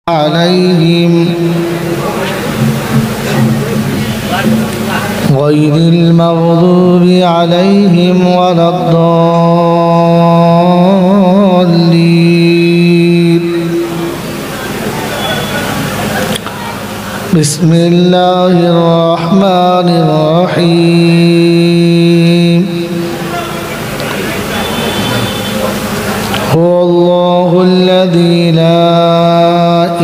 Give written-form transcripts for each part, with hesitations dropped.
عليهم غير المغضوب عليهم ولا الضالين. بسم الله الرحمن الرحيم. هو الله الذي لا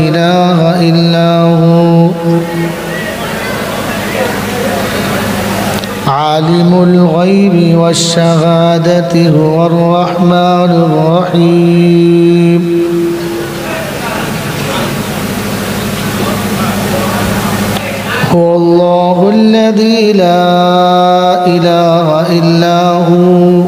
إله إلا هو عالم الغيب والشهادة هو الرحمن الرحيم. هو الله الذي لا إله إلا هو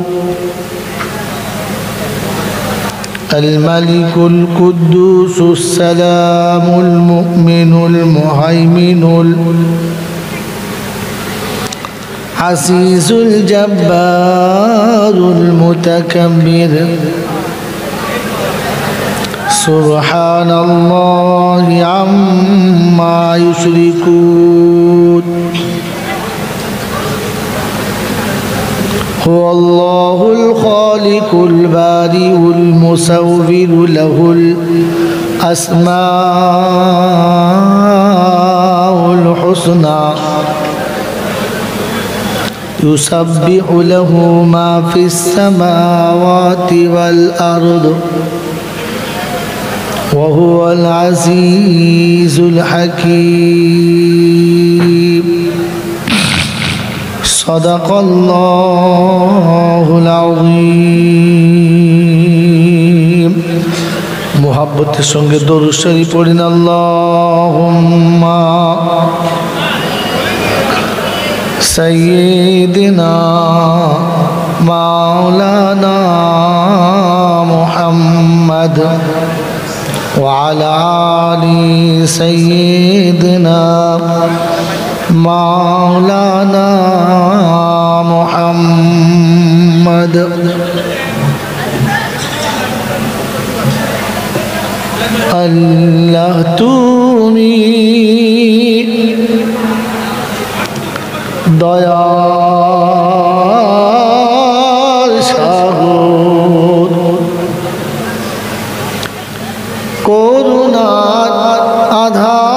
الملك القدوس السلام المؤمن المهيمن العزيز الجبار المتكبر سبحان الله عما يشركون. هو الله الخالق البارئ المصور له الأسماء الحسنى يسبح له ما في السماوات والأرض وهو العزيز الحكيم. صدق الله العظيم. মুহাব্বতের সঙ্গে দরুদ শরীফ পড়েন। আল্লাহুম্মা সাইয়্যিদিনা মাওলানা মুহাম্মদ ওয়া আলা আলি সাইয়্যিদিনা মাওলানা মুহাম্মদ। আল্লাহ তুমি দয়ার সাগর করুণার আধার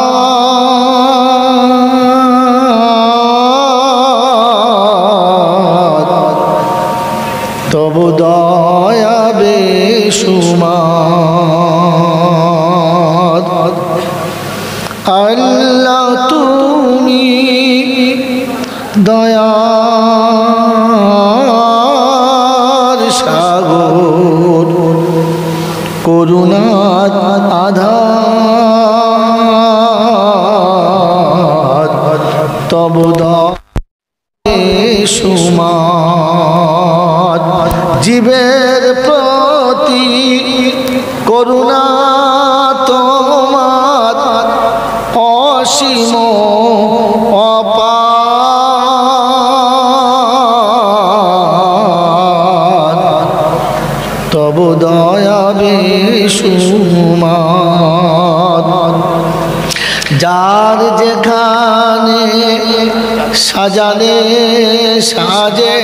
তবু দয়া বেশুমার। আল্লাহ তুমি দয়ার সাগর করুণার আধার তবু বেশুমার। জীবের প্রতি করুণা তোমার অসীম অপার তবু দয়া বেশুমার। যার যেখানে সাজালে সাজে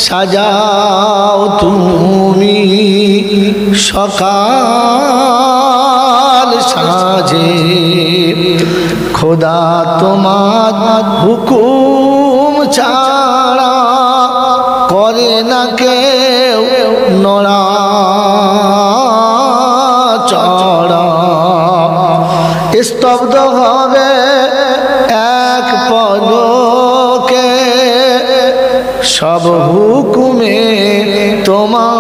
সাজাও তুমি সকাল সাজে খোদা তোমার হুকুম ছাড়া করে না কেউ নড়া চড়া। স্তব্ধ হবে এক পলকে সব হুকুমে তোমার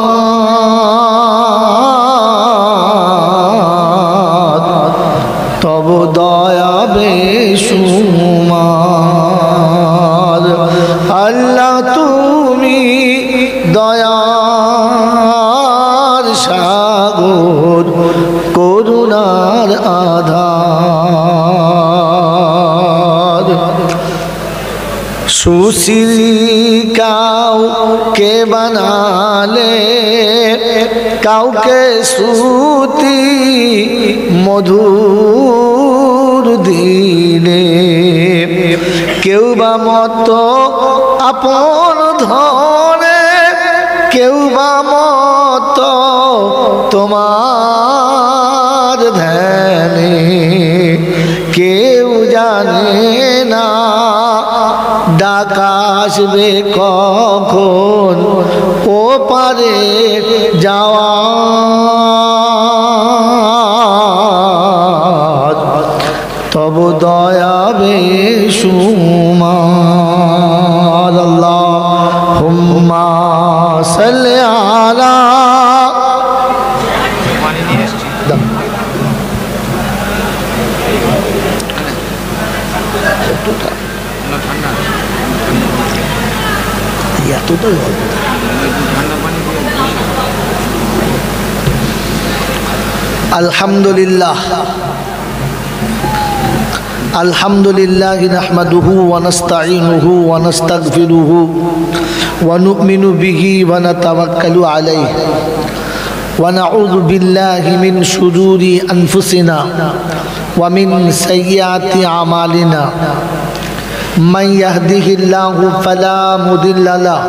তব দয়া বেশুমার। আল্লাহ তুমি দয়ার সাগর করুণার আধার। সুশীল কাউকে বানালে কাউকে সুতি মধুর দিনে কেউ বা মত আপন ধনে কেউ বা মত তোমার ধ্যানে কেউ জানে না ডাক আসবে কখন ও পারে যাওয়া তব দয়া বেশুমার আল্লাহুম্মা সাল্লি আলা আলহামদুলিল্লাহ আলহামদুলিল্লাহি নাহমাদুহু ওয়া নাস্তাঈনুহু ওয়া নাস্তাগফিরুহু ওয়া নু'মিনু বিহি ওয়া নাতাওয়াক্কালু আলাইহি ওয়া নাউযু বিল্লাহি মিন শুরুরি আনফুসিনা ওয়া মিন সাইয়্যাতি আমালিনা মান ইয়াহদিহিল্লাহু ফালা মুদিল্লা লাহু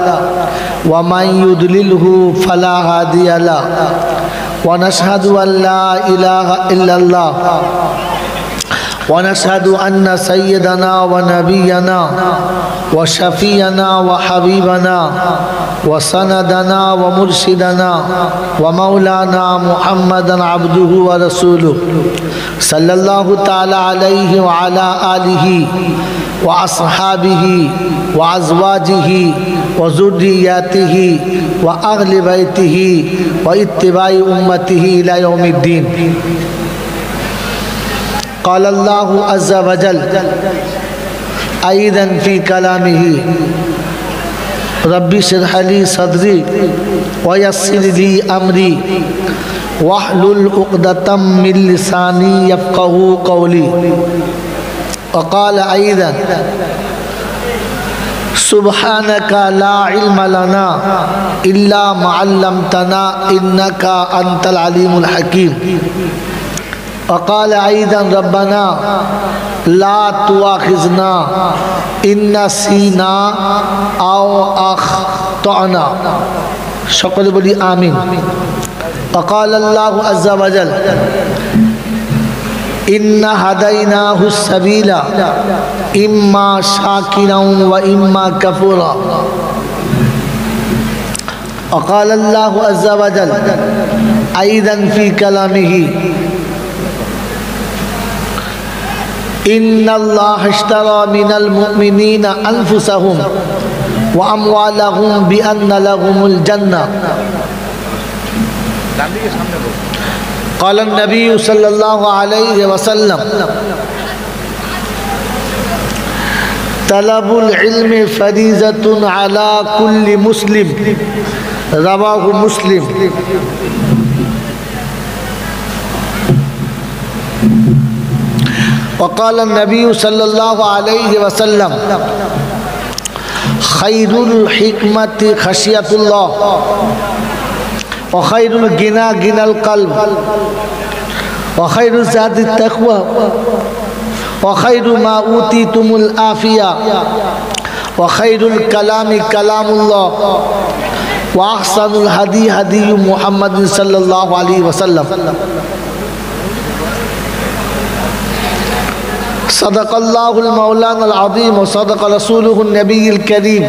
ওয়া মান ইউদ্লিলহু ফালা হাদিয়া লাহু ওয়া নাশহাদু আন লা ইলাহা ইল্লাল্লাহ ونشهد أن سيدنا ونبينا وشفينا وحبيبنا وسندنا ومرشدنا ومولانا محمدا عبده ورسوله صلى الله تعالى عليه وعلى آله وأصحابه وأزواجه وذرياته وأهل بيته واتباع أمته إلى يوم الدين قال الله عز وجل أيضا في كلامه رب اشرح لي صدري ويسر لي أمري واحلل عقدة من لساني يفقهوا قولي وقال أيضا سبحانك لا علم لنا إلا ما علمتنا إنك أنت العليم الحكيم وقال أيضا ربنا لا تؤاخذنا إن نسينا أو أخطأنا সকলে বলি আমিন وقال الله عز وجل إنا هديناه السبيل إما شاكرا وإما كفورا وقال الله عز وجل أيضا في كلامه إن الله اشترى من المؤمنين أنفسهم وأموالهم بأن لهم الجنة قال النبي صلى الله عليه وسلم طلب العلم فريضة على كل مسلم رواه مسلم وقال النبي صلى الله عليه وسلم خير الحكمة خشية الله وخير الغنى غنى القلب وخير الزاد التقوى وخير ما أوتيتم العافية وخير الكلام كلام الله وأحسن الهدي هدي محمد صلى الله عليه وسلم صدق الله المولانا العظيم وصدق رسوله النبي الكريم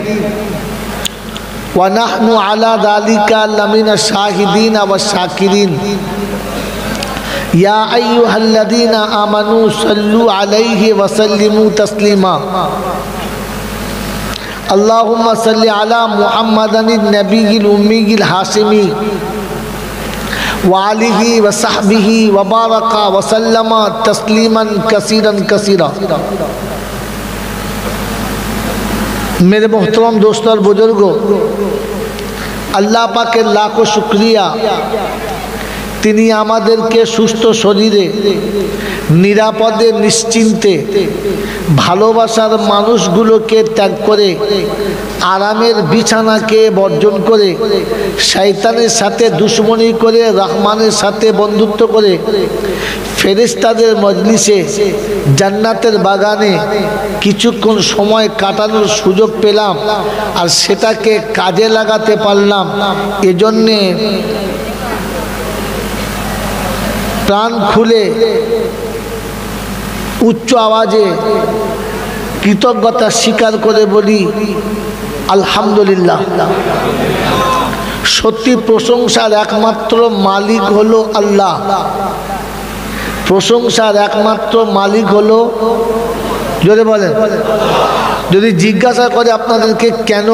ونحن على ذلك لمن الشاهدين والشاكرين يا أيها الذين آمنوا صلوا عليه وسلموا تسليما اللهم صل على محمد النبي الأمي الهاشمي وعليه وصحبه وبارك وسلم تسليما كثيرا كثيرا मेरे मोहतरम दोस्तों और बुजुर्गों अल्लाह पाकेर लाखों शुक्रिया তিনি আমাদেরকে সুস্থ শরীরে নিরাপদে নিশ্চিন্তে ভালোবাসার মানুষগুলোকে ত্যাগ করে আরামের বিছানাকে বর্জন করে শয়তানের সাথে দুশমনি করে রহমানের সাথে বন্ধুত্ব করে ফেরেশতাদের মজলিসে জান্নাতের বাগানে কিছুক্ষণ সময় কাটানোর সুযোগ পেলাম আর সেটাকে কাজে লাগাতে পারলাম। এজন্যে প্রাণ খুলে উচ্চ আওয়াজে কৃতজ্ঞতা স্বীকার করে বলি আলহামদুলিল্লাহ। সত্যি প্রশংসার একমাত্র মালিক হলো আল্লাহ। প্রশংসার একমাত্র মালিক হলো, জোরে বলেন। যদি জিজ্ঞাসা করে আপনাদেরকে কেন,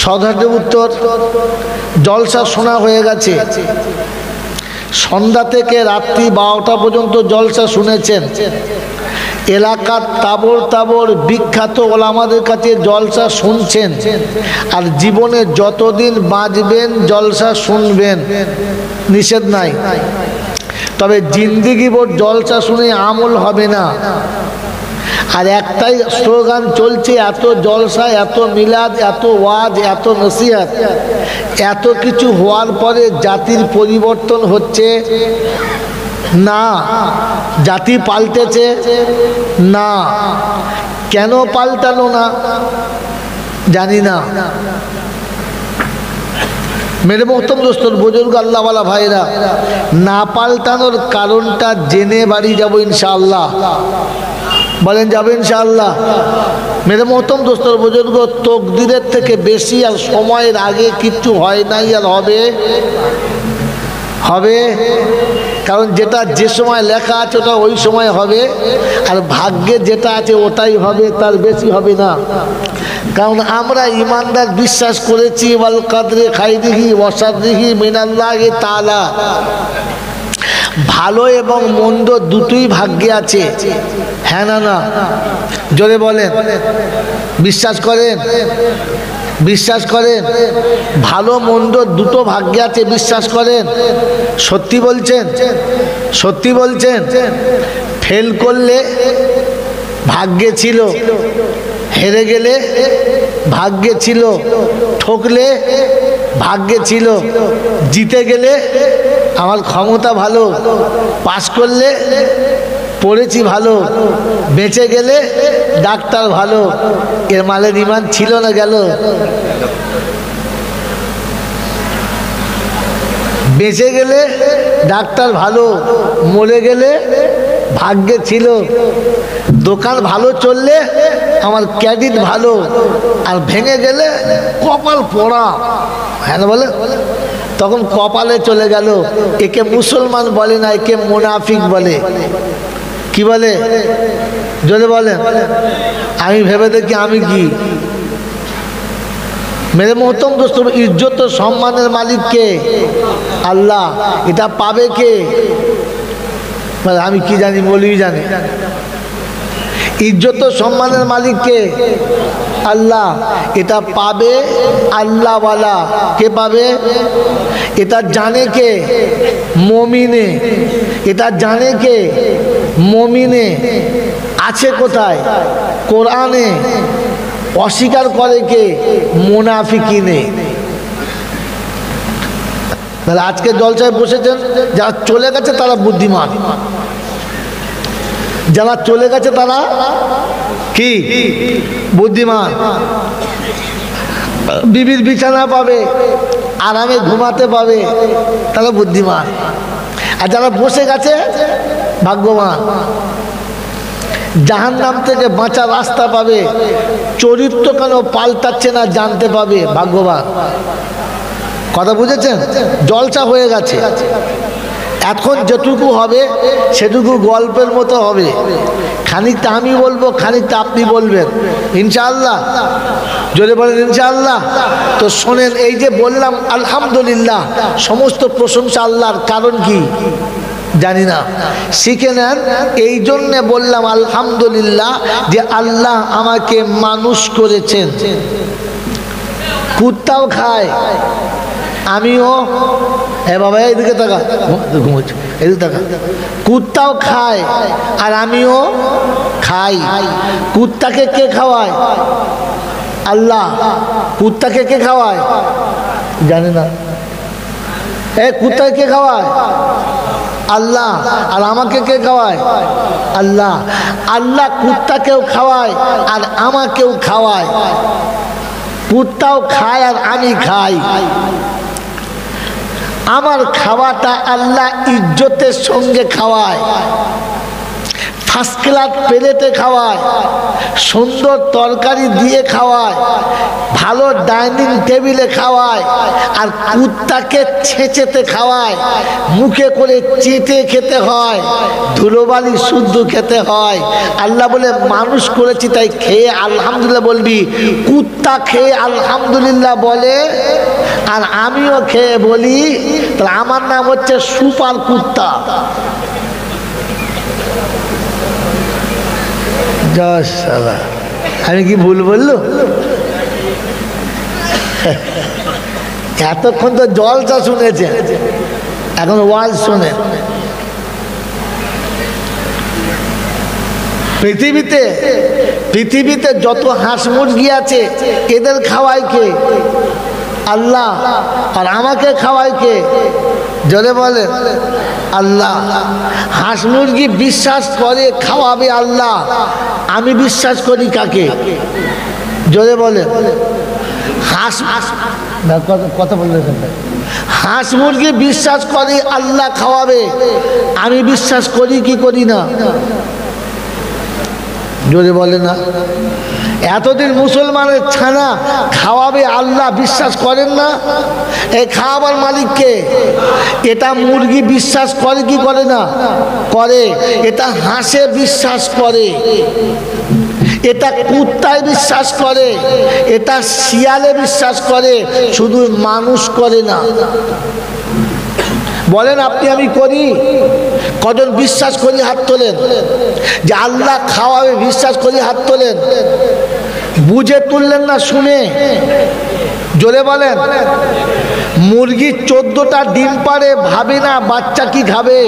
সদহার্থ উত্তর, জলসা শোনা হয়ে গেছে। সন্ধ্যা থেকে রাত্রি 12টা পর্যন্ত জলসা শুনেছেন। এলাকার তাবর তাবর বিখ্যাত ওলামাদের কাছে জলসা শুনছেন। আর জীবনে যতদিন বাঁচবেন জলসা শুনবেন, নিষেধ নাই। তবে জিন্দেগি ভর জলসা শুনে আমল হবে না। আর একটাই স্লোগান চলছে, এত জলসা, এত মিলাদ, এত ওয়াজ, এত নসিহত, এত কিছু হওয়ার পরে জাতির পরিবর্তন হচ্ছে না। জাতি পাল্টেছে না। কেন পাল্টানো না জানি না। মেরে মোহতরম দোস্তর, বুজুর্গ, আল্লাহওয়ালা ভাইরা, না পাল্টানোর কারণটা জেনে বাড়ি যাব ইনশাআল্লাহ। বলেন যাবে ইনশাআল্লাহ। মেরে মোহতরম দোস্তর, বুজুর্গ, তকদিরের থেকে বেশি আর সময়ের আগে কিচ্ছু হয় নাই আর হবে হবে। কারণ যেটা যে সময় লেখা আছে ওটা ওই সময় হবে, আর ভাগ্যে যেটা আছে ওটাই হবে, তার বেশি হবে না। কারণ আমরা ইমানদার বিশ্বাস করেছি ওয়াল কদরে খাইরিহি ওয়া শাররিহি মিনাল্লাহি তাআলা। ভালো এবং মন্দ দুটোই ভাগ্যে আছে, হ্যাঁ না না? জোরে বলেন। বিশ্বাস করেন? বিশ্বাস করেন? ভালো মন্দ দুটো ভাগ্যে আছে, বিশ্বাস করেন? সত্যি বলছেন? সত্যি বলছেন? ফেল করলে ভাগ্যে ছিল, হেরে গেলে ভাগ্যে ছিল, ঠকলে ভাগ্যে ছিল, জিতে গেলে আমার ক্ষমতা ভালো, পাস করলে পড়েছি ভালো, বেঁচে গেলে ডাক্তার ভালো। এর মালের ইমান ছিল না গেল? বেঁচে গেলে ডাক্তার ভালো, মরে গেলে ভাগ্যে ছিল। দোকান ভালো চললে আমার ক্রেডিট ভালো, আর ভেঙে গেলে কপাল পোড়া, হ্যাঁ না বলে? তখন কপালে চলে গেল। একে মুসলমান বলে না, একে মুনাফিক বলে। কি বলে? যদি বলেন আমি ভেবে দেখি আমি কি। মেরে মোহতরম দোস্ত, ইজ্জত ও সম্মানের মালিক কে? আল্লাহ। এটা পাবে কে? আমি কি জানি, মৌলভী জানে। ইজ্জত ও সম্মানের মালিক কে? আল্লাহ। এটা পাবে আল্লাহওয়ালা। কে পাবে? এটা জানে কে? মুমিনে। এটা জানে কে? মুমিনে। আছে কোথায়? কোরআনে। অস্বীকার করে কে? মুনাফিকিনে। তাহলে আজকে জলসায় বসেছেন, যারা চলে গেছে তারা বুদ্ধিমান, যারা চলে গেছে তারা কি? বুদ্ধিমান। বিবির বিছানা পাবে, আরামে ঘুমাতে পাবে, তারা বুদ্ধিমান। আর যারা বসে গেছে ভাগ্যবান। জাহান্নাম থেকে বাঁচার রাস্তা পাবে, চরিত্র কেন পাল্টাচ্ছে না জানতে পাবে, ভাগ্যবান। কথা বুঝেছেন? জলসা হয়ে গেছে। এখন যেটুকু হবে সেটুকু গল্পের মতো হবে। খানিকটা আমি বলবো, খানিকটা আপনি বলবেন, ইনশাআল্লাহ। জোরে বলেন ইনশাআল্লাহ। তো শোনেন, এই যে বললাম আলহামদুলিল্লাহ, সমস্ত প্রশংসা আল্লাহর। কারণ কি জানি না, শিখে নেন। এই জন্যে বললাম আলহামদুলিল্লাহ যে আল্লাহ আমাকে মানুষ করেছেন। কুত্তাও খায়, আমিও। এ বাবা এদিকে তাকা, ঘুমোচ্ছে, এদিকে তাকা। কুত্তাও খায় আর আমিও খাই। কুত্তাকে কে খাওয়ায়? আল্লাহ। কুত্তাকে কে খাওয়ায়? জানে না। কুত্তাকে কে খাওয়ায়? আল্লাহ। আর আমাকে কে খাওয়ায়? আল্লাহ। আল্লাহ কুত্তাকেও খাওয়ায় আর আমাকেও খাওয়ায়। কুত্তাও খায় আর আমি খাই। আমার খাওয়াটা আল্লাহ ইজ্জতের সঙ্গে খাওয়ায়, ফার্স্ট ক্লাস প্লেটে খাওয়ায়, সুন্দর তরকারি দিয়ে খাওয়ায়, ভালো ডাইনিং টেবিলে খাওয়ায়। আর কুত্তাকে ছেঁচেতে খাওয়ায়, মুখে করে চেটে খেতে হয়, ধুলোবালি শুদ্ধ খেতে হয়। আল্লাহ বলে মানুষ করেছি তাই খেয়ে আলহামদুলিল্লাহ বলবি। কুত্তা খেয়ে আলহামদুলিল্লাহ বলে আর আমিও খেয়ে বলি, তাহলে আমার নাম হচ্ছে সুপার কুত্তা। আমি কি ভুল বললো? এতক্ষণ তো জলসা শুনেছে, এখন ওয়াজ শোনে। পৃথিবীতে যত হাঁস মুরগি আছে এদের খাওয়ায় কে? আল্লাহ। আর আমাকে খাওয়ায় কে? জোরে বলে আল্লাহ। হাঁস মুরগি বিশ্বাস করে খাওয়াবে আল্লাহ, আমি বিশ্বাস করি কাকে? জোরে বলে কথা বললে। হাঁস মুরগি বিশ্বাস করে আল্লাহ খাওয়াবে, আমি বিশ্বাস করি কি করি না? জোরে বলে না। এতদিন মুসলমানের ছানা খাওয়াবে আল্লাহ বিশ্বাস করেন না? এই খাওয়াবার মালিককে। এটা মুরগি বিশ্বাস করে কি করে না? করে। এটা হাঁসে বিশ্বাস করে, এটা কুত্তায় বিশ্বাস করে, এটা শিয়ালে বিশ্বাস করে, শুধু মানুষ করে না। বলেন আপনি আমি করি? কজন বিশ্বাস করি হাত তোলেন যে আল্লাহ খাওয়াবে, বিশ্বাস করি হাত তোলেন। বুঝে তুললেন না শুনে? জোরে বলেন। মুরগি 14টা ডিম পাড়ে, ভাবে না বাচ্চা কি খাবে।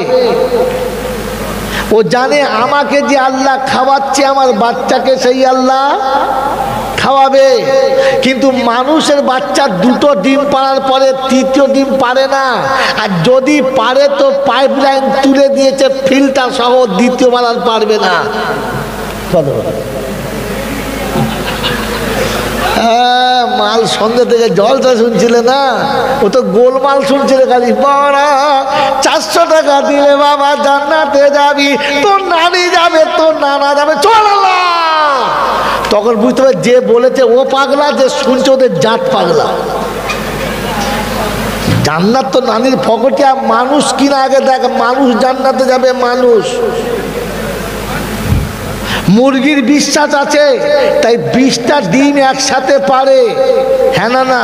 ও জানে আমাকে যে আল্লাহ খাওয়াচ্ছে আমার বাচ্চাকে সেই আল্লাহ খাওয়াবে। কিন্তু মানুষের বাচ্চা 2টো ডিম পাড়ার পরে 3য় ডিম পারে না, আর যদি পারে তো পাইপলাইন তুলে দিয়েছে ফিল্টার সহ, 2য় বার পারবে না। মাল সন্ধ্যে থেকে জলটা শুনছিলে না? ও তো গোলমাল শুনছিল খালি। বড় 400 টাকা দিলে বাবা জান্নাতে যাবি, তোর নানি যাবে, তোর নানা যাবে, চল। তখন বুঝতে হবে যে বলেছে ও পাগলা, যে শুনছে ওদের জাত পাগলা। জান্নাত তো নানির ফকটিয়া, মানুষ কিনা আগে দেখ, মানুষ জান্নাতে যাবে মানুষ। মুরগির বিশ্বাস আছে তাই 20টা ডিম একসাথে পারে। হ্যাঁ না না?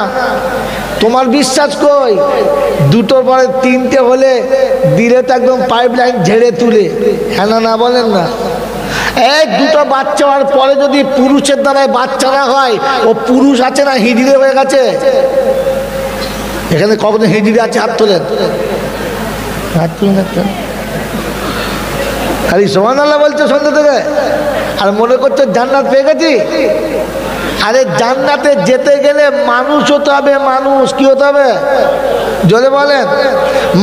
তোমার বিশ্বাস কই? 2টোর পরে 3টে হলে দিলে তো একদম পাইপ লাইন ঝেড়ে তুলে। হ্যাঁ না না বলেন না? এই 2টো বাচ্চা হওয়ার পরে যদি পুরুষের দ্বারায় বাচ্চা না হয়, ও পুরুষ আছে না হিজড়ে হয়ে গেছে? এখানে কখনো হিজড়ে আছে? হাত তোলেন, হাত তুলেন একটা। খালি সুবহানাল্লাহ বলছে সন্ধ্যা থেকে, আর মনে করছো জান্নাত পেয়ে গেছি। আরে জান্নাতে যেতে গেলে মানুষ হতে হবে। মানুষ কি হতে হবে? জোরে বলেন।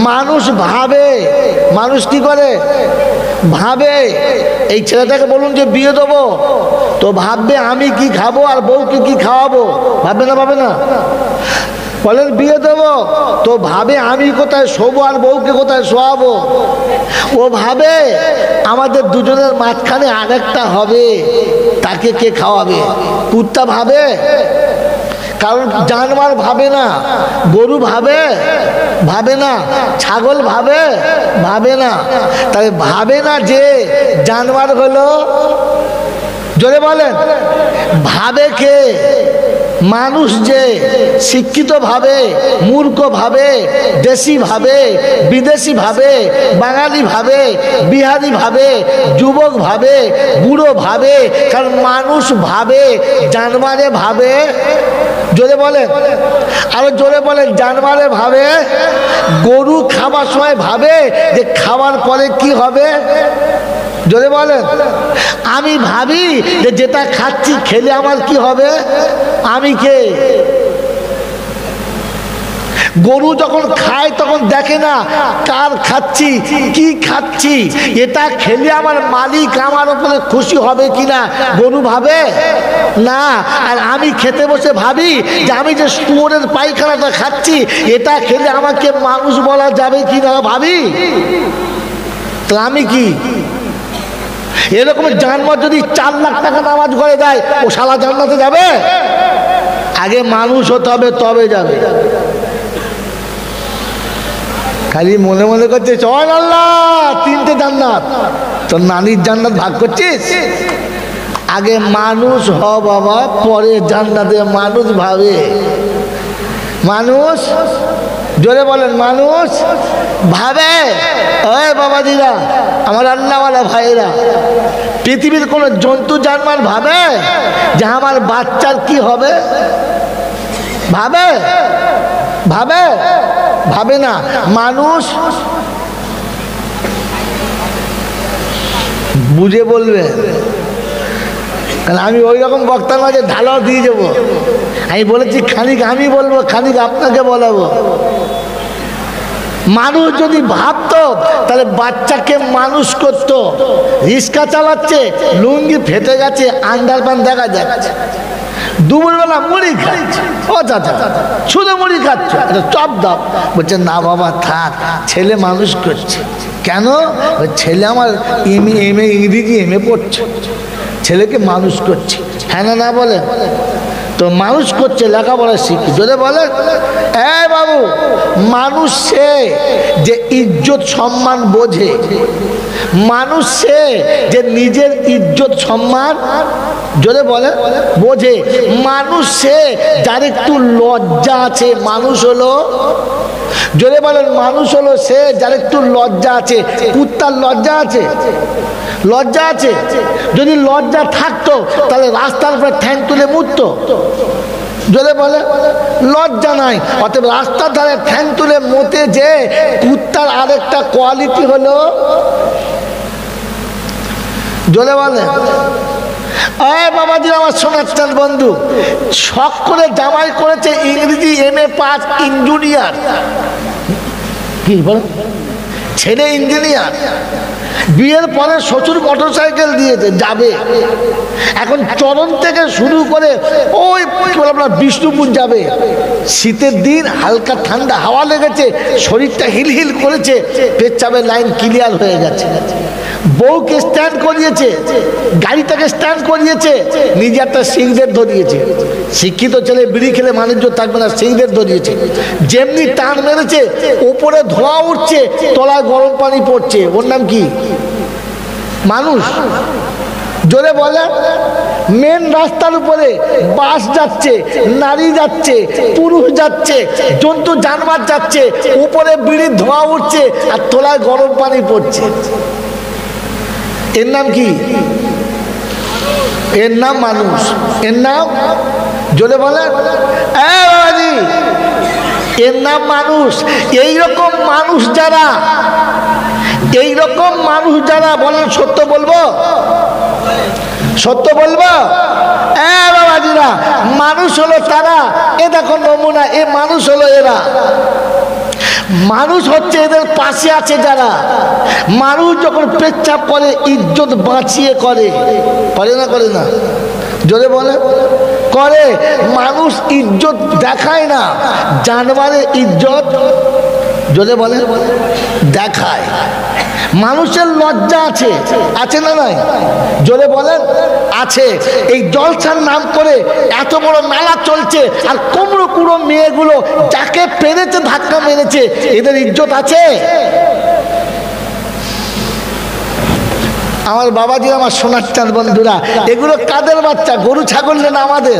মানুষ ভাবে। মানুষ কি করে? ভাবে। এই ছেলেটাকে বলুন যে বিয়ে দেবো, তো ভাববে আমি কি খাবো আর বউকে কি খাওয়াবো। ভাববে না? ভাবে না? বলেন বিয়ে দেবো, তো ভাবে আমি কোথায় শোবো আর বউকে কোথায় শোয়াবো। ও ভাবে আমাদের দুজনের মাঝখানে আরেকটা হবে, তাকে কে খাওয়াবে। কুত্তা ভাবে? কারণ জানোয়ার ভাবে না। গরু ভাবে? ভাবে না। ছাগল ভাবে? ভাবে না। তাহলে ভাবে না যে জানোয়ার হলো? জোরে বলেন। ভাবে কে? মানুষ যে শিক্ষিত ভাবে, মূর্খ ভাবে, দেশি ভাবে, বিদেশি ভাবে, বাঙালি ভাবে, বিহারি ভাবে, যুবক ভাবে, বুড়ো ভাবে। কারণ মানুষ ভাবে, জানোয়ারে ভাবে। জোরে বলেন, আরো জোরে বলেন। জানোয়ারে ভাবে। গরু খাবার সময় ভাবে যে খাওয়ার পরে কি হবে। জোরে বলেন। আমি ভাবি যে যেটা খাচ্ছি খেলে আমার কি হবে। আমি কে? গরু যখন খায় তখন দেখে না কার খাচ্ছি, কি খাচ্ছি, এটা খেলে আমার মালিক আমার উপরে খুশি হবে কিনা গরু ভাবে না। আর আমি খেতে বসে ভাবি যে আমি যে শুয়োরের পায়খানাটা খাচ্ছি এটা খেলে আমাকে মানুষ বলা যাবে কিনা ভাবি। তো আমি কি এরকম জানোয়ার যদি 4 লাখ টাকা নামাজ করে দেয় ও শালা জান্নাতে যাবে? আগে মানুষ হতে হবে তবে যাবে। খালি মনে মনে করছে চল আল্লাহ 3টে জান্নাত, তোর নানির জান্নাত ভাগ করছিস? আগে মানুষ হ বাবা, পরে জান্নাতে মানুষ ভাবে। মানুষ জোরে বলেন মানুষ ভাবে। ওই বাবাজিরা, আমার আল্লাহওয়ালা ভাইরা, পৃথিবীর কোন জন্তু জানোয়ার ভাবে যে আমার বাচ্চার কি হবে? ভাবে? ভাবে? ভাবে না। মানুষ বুঝে বলবে, কারণ আমি ওই রকম বক্তার মাঝে ঢালাও দিয়ে যাবো। আমি বলেছি খানিক আমি বলবো, খানিক আপনাকে বলাবো। মানুষ যদি ভাবতো তাহলে বাচ্চাকে মানুষ করতো। রিক্সা চালাচ্ছে, লুঙ্গি ফেটে গেছে, আন্ডারপ্যান্ট দেখা যাচ্ছে, দুপুরবেলা মুড়ি খাচ্ছে, ও চাচা শুধু মুড়ি খাচ্ছ, চপ দাও। বলছে না বাবা থাক, ছেলে মানুষ করছে। কেন? ছেলে আমার এমএ ইংরেজি এমএ পড়ছে, ছেলেকে মানুষ করছে। হ্যাঁ না না বলে তো মানুষ করছে, লেখাপড়া শিখি। যদি বলে এ বাবু, মানুষ সে যে ইজ্জত সম্মান বোঝে, মানুষ সে যে নিজের ইজ্জত সম্মান যদি বলে বোঝে, মানুষ সে যার একটু লজ্জা আছে। মানুষ হলো, যদি বলেন মানুষ হলো সে যার একটু লজ্জা আছে। কুত্তার লজ্জা আছে? লজ্জা আছে? যদি লজ্জা থাকতো তাহলে রাস্তার উপরে ঠ্যাং তুলে মুততো। যদি বলে লজ্জা নাই, অতএব রাস্তার ধারে ঠ্যাং তুলে মতে যে কুত্তার আরেকটা কোয়ালিটি হলো, যদি বলে বাবাজি আমার শোনাচ্ছেন বন্ধু, শখ করে জামাই করেছে ইংরেজি এমএ পাস ইঞ্জিনিয়ার। কি বল? ছেলে ইঞ্জিনিয়ার, বিয়ের পরে শ্বশুর মোটরসাইকেল দিয়েছে যাবে। এখন চরণ থেকে শুরু করে ওই আপনার বিষ্ণুপুর যাবে। শীতের দিন হালকা ঠান্ডা হাওয়া লেগেছে, শরীরটা হিল হিল করেছে, পেচ্ছাপের লাইন ক্লিয়ার হয়ে গেছে। বউকে স্ট্যান্ড করিয়েছে, গাড়িটাকে স্ট্যান্ড করিয়েছে, নিজে একটা সিগারেট ধরিয়েছে। শিক্ষিত ছেলে বিড়ি খেলে মানুষ থাকবে না, সিগারেট ধরিয়েছে। যেমনি টান মেরেছে ওপরে ধোঁয়া উঠছে, তলায় গরম পানি পড়ছে। ওর নাম কি? মানুষ। জোরে বলে মেন রাস্তার উপরে বাস যাচ্ছে, নারী যাচ্ছে, পুরুষ যাচ্ছে, জন্তু জানোয়ার যাচ্ছে, উপরে বিড়ির ধোঁয়া উঠছে আর তলায় গরম পানি পড়ছে। এর নাম কি? এর নাম মানুষ। এর নাম জোরে বলেন এর নাম মানুষ। এইরকম মানুষ যারা, এইরকম মানুষ যারা, বলেন সত্য বলবো, সত্য বলবো বাবাজিরা, মানুষ হলো তারা। এ দেখো নমুনা, এ মানুষ হলো এরা। মানুষ হচ্ছে এদের পাশে আছে যারা। মানুষ যখন পেচ্ছাপ করে ইজ্জত বাঁচিয়ে করে, করে না করে না? জোরে বলে করে। মানুষ ইজ্জত দেখায় না, জানোয়ারের ইজ্জত জোরে বলে দেখায়। মানুষের লজ্জা আছে, আছে না নাই? জোরে বলেন আছে। এই জলসার নাম করে এত বড় মেলা চলছে, আর কুমড়ো কুড়ো মেয়েগুলো যাকে পেরেছে ধাক্কা মেরেছে, এদের ইজ্জত আছে? আমার বাবাজি, আমার সোনার চাঁদ বন্ধুরা, এগুলো কাদের বাচ্চা? গরু ছাগল না আমাদের?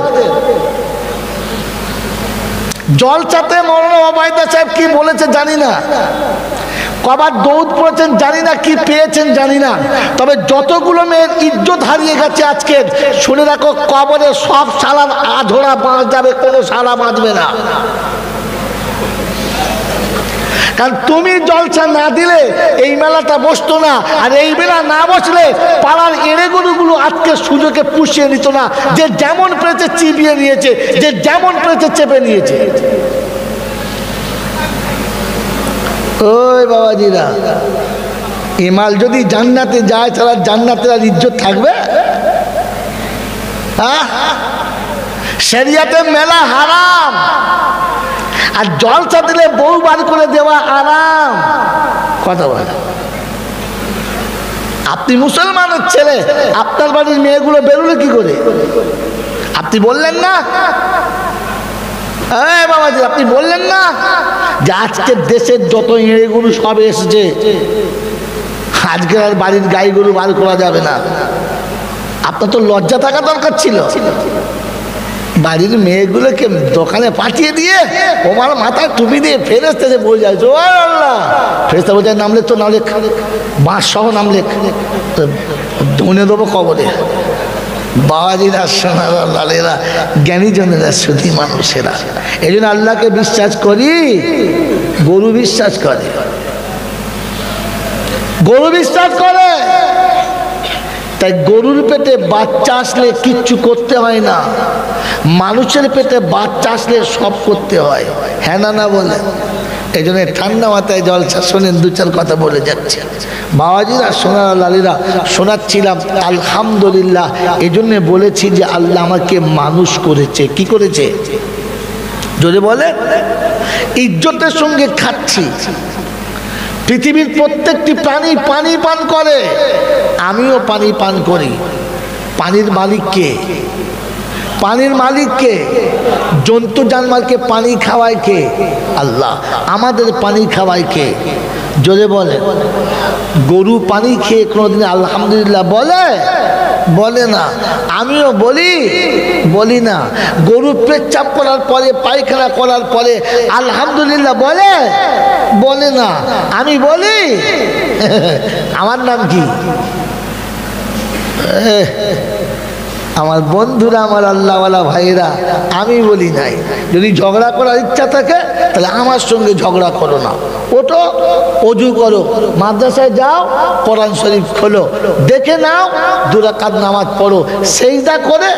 জলসাতে মৌলানা ওবায়দা সাহেব কি বলেছে জানি না, কবার দৌড় পড়েছেন জানি না, কি পেয়েছেন জানি না। তবে যতগুলো মেয়ের ইজ্জত হারিয়ে গেছে আজকে, শুনে রাখো, কবরে সব শালার আধরা বাঁচ যাবে, কোনো শালা বাঁচবে না। কারণ তুমি জলসা না দিলে এই মেলাটা বসতো না, আর এই মেলা না বসলে পাড়ার এড়ে গরুগুলো আজকে সুযোগে পুষিয়ে নিত না। যে যেমন পেরেছে চিবিয়ে নিয়েছে, যে যেমন পেরেছে চেপে নিয়েছে। ওই বাবাজিরা, এমাল যদি জান্নাতে যায় তাহলে জান্নাতের আর ইজ্জত থাকবে? শরিয়াতে মেলা হারাম, আর জলসা দিলে বউ বার করে দেওয়া আরাম। কথা বলে, আপনি মুসলমানের ছেলে, আপনার বাড়ির মেয়েগুলো বেরোলে কি করে? আপনি বললেন না বাবাজি, আপনি বললেন না যে আজকের দেশের যত এঁড়েগুলো সব এসেছে, আজকের আর বাড়ির গাইগুলো বার করা যাবে না। আপনার তো লজ্জা থাকা দরকার ছিল। বাড়ির মেয়েগুলোকে দোকানে পাঠিয়ে দিয়ে ওমার মাথায় টুপি দিয়ে ফেরেস্তা যে বলে যায়, ও আল্লাহ, ফেরেস্তা বলছে নাম লেখ, তো নাম লেখ, বাঁশ সহ নাম লেখ, ধনে দেবো কবরে। বাবাজিরা, সোনারা, লালেরা, জ্ঞানীজনেরা, সুধী মানুষেরা, এই জন্য আল্লাহকে বিশ্বাস করি, গরু বিশ্বাস করে, গরু বিশ্বাস করে। তাই গরুর পেটে বাচ্চা আসলে কিচ্ছু করতে হয় না, মানুষের পেটে বাচ্চা আসলে সব করতে হয়। হ্যাঁ না বলে, এই জন্য ঠান্ডা মাথায় জলসা শোনেন, দু চার কথা বলে যাচ্ছে। বাবাজিরা, সোনারা, লালিরা, শোনাচ্ছিলাম আলহামদুলিল্লাহ। এই জন্য বলেছি যে আল্লাহ আমাকে মানুষ করেছে। কি করেছে? যদি বলে ইজ্জতের সঙ্গে খাচ্ছি। পৃথিবীর প্রত্যেকটি প্রাণী পানি পান করে, আমিও পানি পান করি। পানির মালিক কে? পানির মালিক কে? জন্তু জানমারকে পানি খাওয়ায় কে? আল্লাহ। আমাদের পানি খাওয়ায় কে? জোরে বলে। গরু পানি খেয়ে কোনোদিন আলহামদুলিল্লাহ বলে? বলে না। আমিও বলি না। গরু পেচ্ছাপ করার পরে, পায়খানা করার পরে আলহামদুলিল্লাহ বলে না। আমি বলি। আমার নাম কি? আমার বন্ধুরা, আমার আল্লাহওয়ালা ভাইরা, আমি বলি নাই। যদি ঝগড়া করার ইচ্ছা থাকে তাহলে আমার সঙ্গে ঝগড়া করো না। ওটো, অজু করো, মাদ্রাসায় যাও, কোরআন শরীফ খোলো, দেখে নাও, 2 রাকাত নামাজ পড়ো, সেজদা করে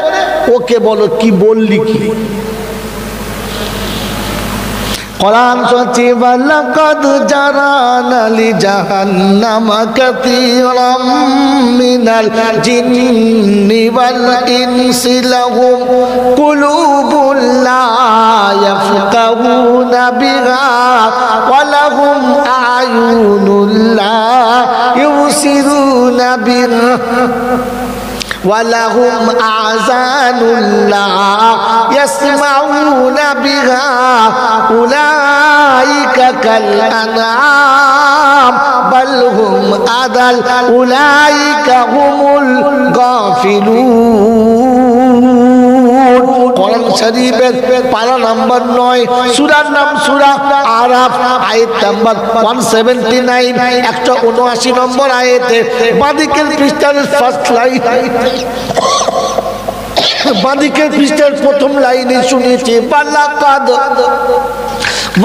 ওকে বলো কি বললি কি। কোরআন সচিব লাকাদ জারানা লি জাহান্নামা কাসীরাম মিনাল জিন্নি ওয়াল ইনসি লাহুম কুলুবুন লা ইয়াফকাহুনা বিহা ওয়া লাহুম আ'য়ুনুন লা ইউসিরুনা বিহা وَلَهُمْ آذَانٌ لَا يَسْمَعُونَ بِهَا أُولَئِكَ كَالْأَنْعَامِ بَلْ هُمْ أَضَلُّ أُولَئِكَ هُمُ الْغَافِلُونَ। কোরআন শরীফের পারা নাম্বার 9, সূরার নাম সূরা আরাফ, আয়াত নাম্বার 179, 179 নম্বর আয়াতে বাদিকের পৃষ্ঠার ফার্স্ট লাইন, বাদিকের পৃষ্ঠার প্রথম লাইনে শুনেছি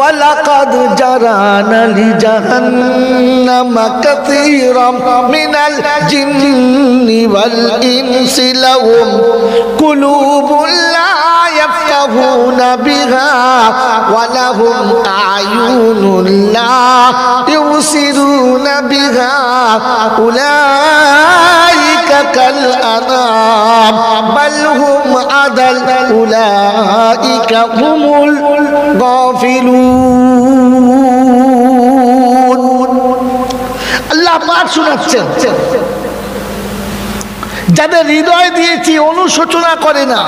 وَلَقَدْ جَرَانَا لِجَهَنَّمَ كَثِيرًا مِنَ الْجِنِّ وَالْإِنسِ لَهُمْ قُلُوبٌ لَا يَفْقَهُونَ بِهَا وَلَهُمْ أَعْيُنٌ لَا يُبْصِرُونَ بِهَا أُولَئِكَ كَالْأَنْعَامِ بَلْ هُمْ أَضَلُّ أُولَئِكَ هُمُ الْغَافِلُونَ। আল্লাহ পাক শোনাচ্ছেন, যাদের হৃদয় দিয়েছি অনুশোচনা করে না,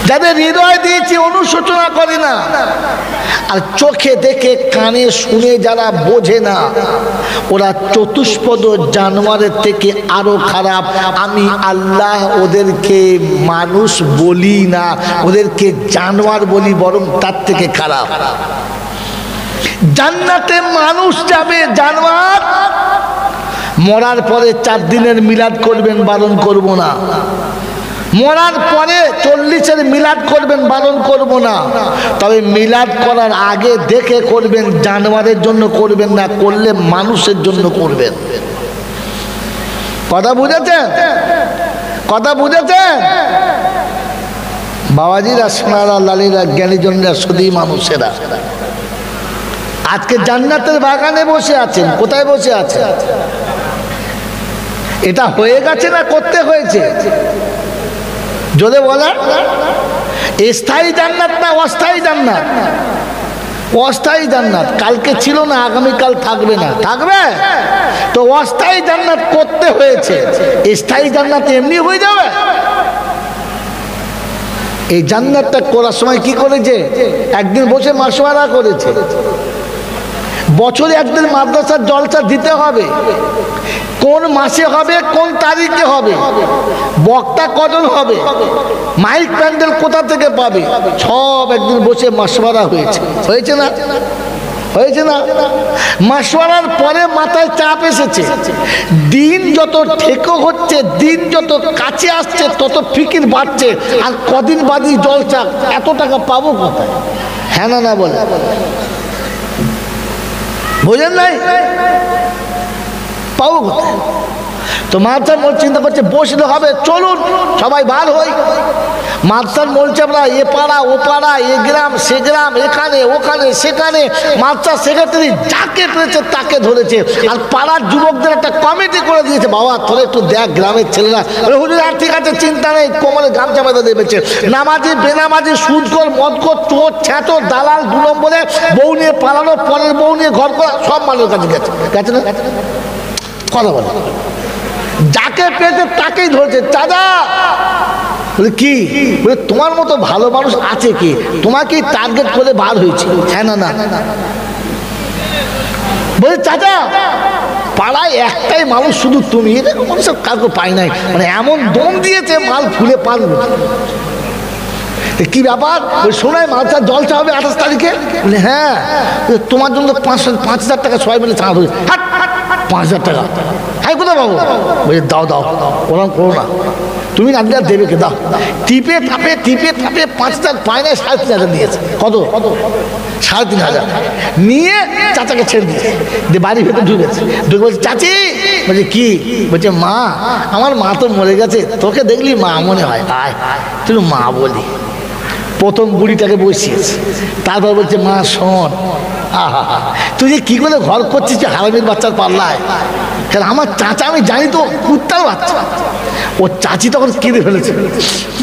যাদের হৃদয় দিয়েছি অনুশোচনা করে না, আর চোখে দেখে কানে শুনে যারা বোঝে না, ওরা চতুষ্পদ জানোয়ারের থেকে আরো খারাপ। আমি আল্লাহ ওদেরকে মানুষ বলি না, ওদেরকে জানোয়ার বলি, বরং তার থেকে খারাপ। জান্নাতে মানুষ যাবে, জানোয়ার মরার পরে 4 দিনের মিলাদ করবেন, বারণ করব না। মরার পরে 40-এর মিলাদ করবেন, বারণ করব না। তবে মিলাদ করার আগে দেখে করবেন, জানোয়ারের জন্য করবেন না, করলে মানুষের জন্য করবেন। কথা বুঝেছেন? কথা বুঝেছেন? বাবাজিরা, সোনারা, লালীরা, জ্ঞানীজনরা, শুধু মানুষেরা আজকে জান্নাতের বাগানে বসে আছেন। কোথায় বসে আছেন? এটা হয়ে গেছে না করতে হয়েছে? যদি বলেন স্থায়ী জান্নাত না অস্থায়ী জান্নাত? অস্থায়ী জান্নাত। কালকে ছিল না, আগামীকাল থাকবে না। থাকবে তো অস্থায়ী জান্নাত করতে হয়েছে। স্থায়ী জান্নাত এমনি হয়ে যাবে? এই জান্নাতটা করার সময় কি করেছে? একদিন বসে মাসওয়ারা করেছে। বছরে একদিন মাদ্রাসার জলসা দিতে হবে। কোন মাসে হবে, কোন তারিখে হবে, বক্তা কজন হবে, মাইক প্যান্ডেল কোথা থেকে পাবে, সব একদিন বসে মাসওয়ারা হয়েছে। হয়েছে না? হয়েছে না? মাসওয়ারার পরে মাথায় চাপ এসেছে। দিন যত ঠেকো হচ্ছে, দিন যত কাছে আসছে, তত ফিকির বাড়ছে। আর কদিন বাদই জলসা, এত টাকা পাবো কোথায়? হ্যাঁ না না বলে বোঝেন নাই? পাবো কোথায়? তো মাদ্রাসার মোল চিন্তা করছে বসলে হবে, চলুন সবাই বার হই। মাদ্রাসার মোল চাপড়া, এ পাড়া ও পাড়া, এ গ্রাম সে গ্রাম, এখানে ওখানে সেখানে মাদ্রাসার সেক্রেটারি যাকে পেরেছে তাকে ধরেছে। আর পাড়ার যুবকদের একটা কমিটি করে দিয়েছে, বাবা তোরা একটু দেখ গ্রামের ছেলেরা। হুজুর আর ঠিক আছে, চিন্তা নেই, কোমরে গামছা বেঁধে দেবেছে। নামাজি বেনামাজি, সুদখোর, মদখোর, চোর, ছ্যাঁচর, দালাল, 2 নম্বরে বউ নিয়ে পালানো, পরের বউ নিয়ে ঘর করা, সব মানুষের কাছে গেছে। গেছে না? কথা বলে যাকে পেয়েছে তাকেই ধরেছে। চাচা বলে কি? বলে তোমার মতো ভালো মানুষ আছে কি? তোমাকেই টার্গেট করে বার হয়েছে। হ্যাঁ না না বলে চাচা পাড়ায় একটাই মানুষ শুধু তুমি, এরকম মানুষ কাউকে পাই নাই। মানে এমন দম দিয়েছে মাল ফুলে পান। কি ব্যাপার? শোনায় মাদ্রাসার জলসা হবে 28 তারিখে। বলে হ্যাঁ, তোমার জন্য 5,000 টাকা সবাই মিলে চাঁদ হয়ে। 5,000 টাকা? হ্যাঁ কোথায় পাবো? বলছে দাও দাও, ওরকম করো না, তুমি না দিলে দেবে কে? দাও। টিপে থাপে 5,000 পায় না, 3,500 দিয়েছে। কত? 3,500 নিয়ে চাচাকে ছেড়ে দিয়েছে। দিয়ে বাড়ির ভেতর ঢুকেছে। ঢুকে বলছে চাচি। বলছে কি? বলছে মা, আমার মা তো মরে গেছে, তোকে দেখলি মা মনে হয়, আয় তুই মা বলি। প্রথম বুড়িটাকে বসিয়েছে, তারপর বলছে মা শোন, আহা তুই যে কি করে ঘর করছিস হারামির বাচ্চার পাল্লায়। কারণ আমার চাচা, আমি জানি তো কুত্তার বাচ্চা। ও চাচি তখন কেঁদে ফেলেছে।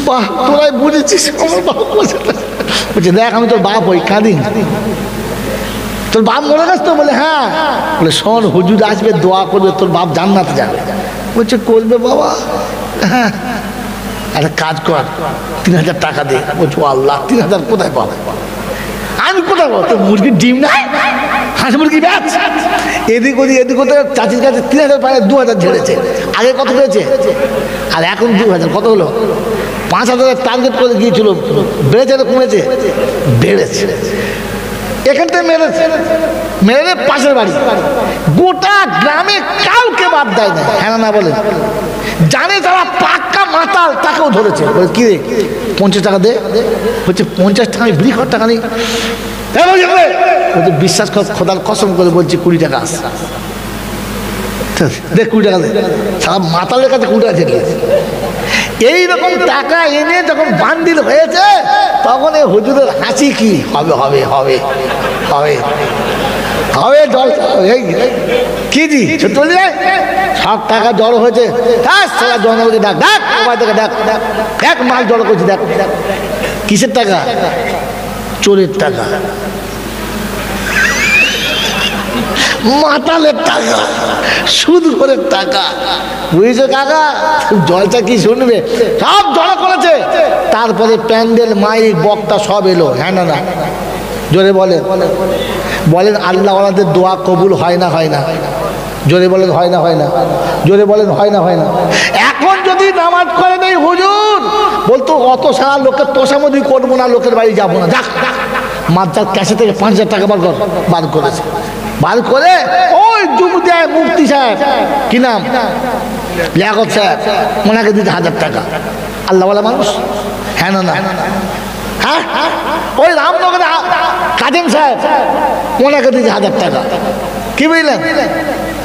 বাহ তোরাই বুঝেছিস আমার বাপ। বলছে দেখ আমি তোর বাপ, ওই কাঁদি। তোর বাপ মরে গেছে তো? বলে হ্যাঁ। বলে শোন, হুজুর আসবে, দোয়া করবে, তোর বাপ জান্নাতে যাবে। বলছে করবে বাবা। হ্যাঁ একটা কাজ কর, 3,000 টাকা দে। বলছো আল্লাহ 3,000 কোথায় পাবো? আমি কোথায় পাবো? তোর মুরগির ডিম নাই, হাঁস মুরগি ব্যাচ। এদিক ওদিক এদিক ওদের চাচির কাছে 3,000 পায়, 2,000 ঝেড়েছে। আগে কত হয়েছে? আর এখন 2,000। কত হলো? 5,000 টার্গেট করে গিয়েছিল। বেড়েছে না কমেছে? বেড়েছে। এখানটায় মেরেছে, মেরে পাশের বাড়ি, গোটা গ্রামে কাউকে বাদ দেয় না। হ্যাঁ না বলে জানে যারা পাক্কা মাতাল তাকেও ধরেছে। কি রে 50 টাকা দে। বলছে 50 টাকা আমি বিক্রি করার টাকা নেই। বলছে বিশ্বাস কর, খোদার কসম করে বলছি 20 টাকা আছে, দেখ 20 টাকা দে। সারা মাতালের কাছে 20 টাকা ছেড়ে। এইরকম টাকা এনে যখন বান্ডিল হয়েছে, তখন এই হুজুরের হাসি কি হবে? হবে হবে হবে হবে জল কি জি চলে যায়। সব টাকা জড়ো হয়েছে। জনগণকে ডাক ডাক, থেকে ডাক দেখ, মাল জড়ো করছে। দেখ কিসের টাকা? চোরের টাকা, মাতালের টাকা, সুদখোরের টাকা। বুঝেছো কাকা? জলসা কি শুনবে? সব জড়ো করেছে। তারপরে প্যান্ডেল, মাইক, বক্তা সব এলো। হ্যাঁ না না জোরে বলেন, বলেন আল্লাহ ওনাদের দোয়া কবুল হয় না হয় না? জোরে বলেন হয় না হয় না? জোরে বলেন হয় না হয় না? এখন যদি নামাজ করে নেই হুজুর, বলতো অত সারা লোকের তোষামদি করবো না, লোকের বাড়ি যাবো না। যাক মাদ্রাসার ক্যাশে থেকে 5,000 টাকা বার করেছে। বার করে ওই জুমুদিয়ায় মুফতি সাহেব, কি নাম, লিয়াকত সাহেব, ওনাকে দিতে 1,000 টাকা। আল্লাহওয়ালা মানুষ। হ্যাঁ না না? হ্যাঁ ওই রামনগরে কাজেম সাহেব, ওনাকে দিতে 1,000 টাকা। কি বুঝলেন?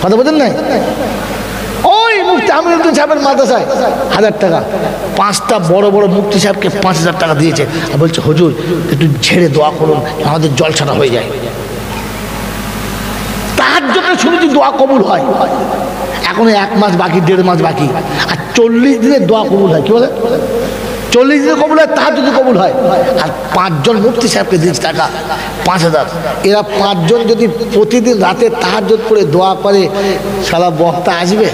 কথা বলছেন নাই? ওই মুফতি আমিনুদ্দিন সাহেবের মাদ্রাসায় 1000 টাকা, 5টা বড় বড় মুফতি সাহেবকে 5000 টাকা দিয়েছে, আর বলছে হুজুর একটু ঝেড়ে দোয়া করুন আমাদের জলসাটা হয়ে যায়। তার জন্য শুনেছি দোয়া কবুল হয়। এখন 1 মাস বাকি, 1.5 মাস বাকি, আর 40 দিনে দোয়া কবুল হয়। কি বলে 40 দিনে কবুল হয়, তার যদি কবুল হয়। আর 5 জন মুফতি সাহেবকে দিয়েছে টাকা 5000। এরা 5 জন যদি প্রতিদিন রাতে তাহাজ্জুদ পড়ে দোয়া করে, শালা বক্তা আসবে?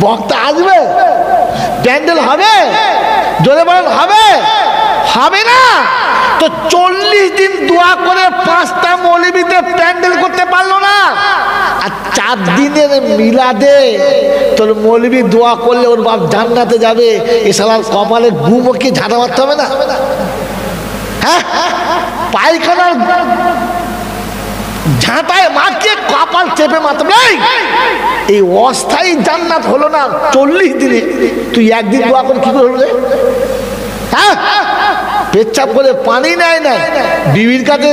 বক্তা আসবে? প্যান্ডেল হবে? জোরে বলেন হবে? হবে না। তো 40 দিন দোয়া করে 5টা মৌলবীতে প্যান্ডেল করতে পারলো না, আর 4 দিনের মিলাদে তোর মৌলবী দোয়া করলে ওর বাপ জান্নাতে যাবে, এ শালার কপালে ঘুমো কি ঝাঁটা মারতে হবে না? হ্যাঁ, পায়খানার ঝাঁটায় মাকে কপাল চেপে মারতে হবে। এই অস্থায়ী জান্নাত হলো না 40 দিনে, তুই একদিন দোয়া করে কি করে হলো? হ্যাঁ, পেচ্ছাপ করে পানি নেয় নাই, বিবির কাছে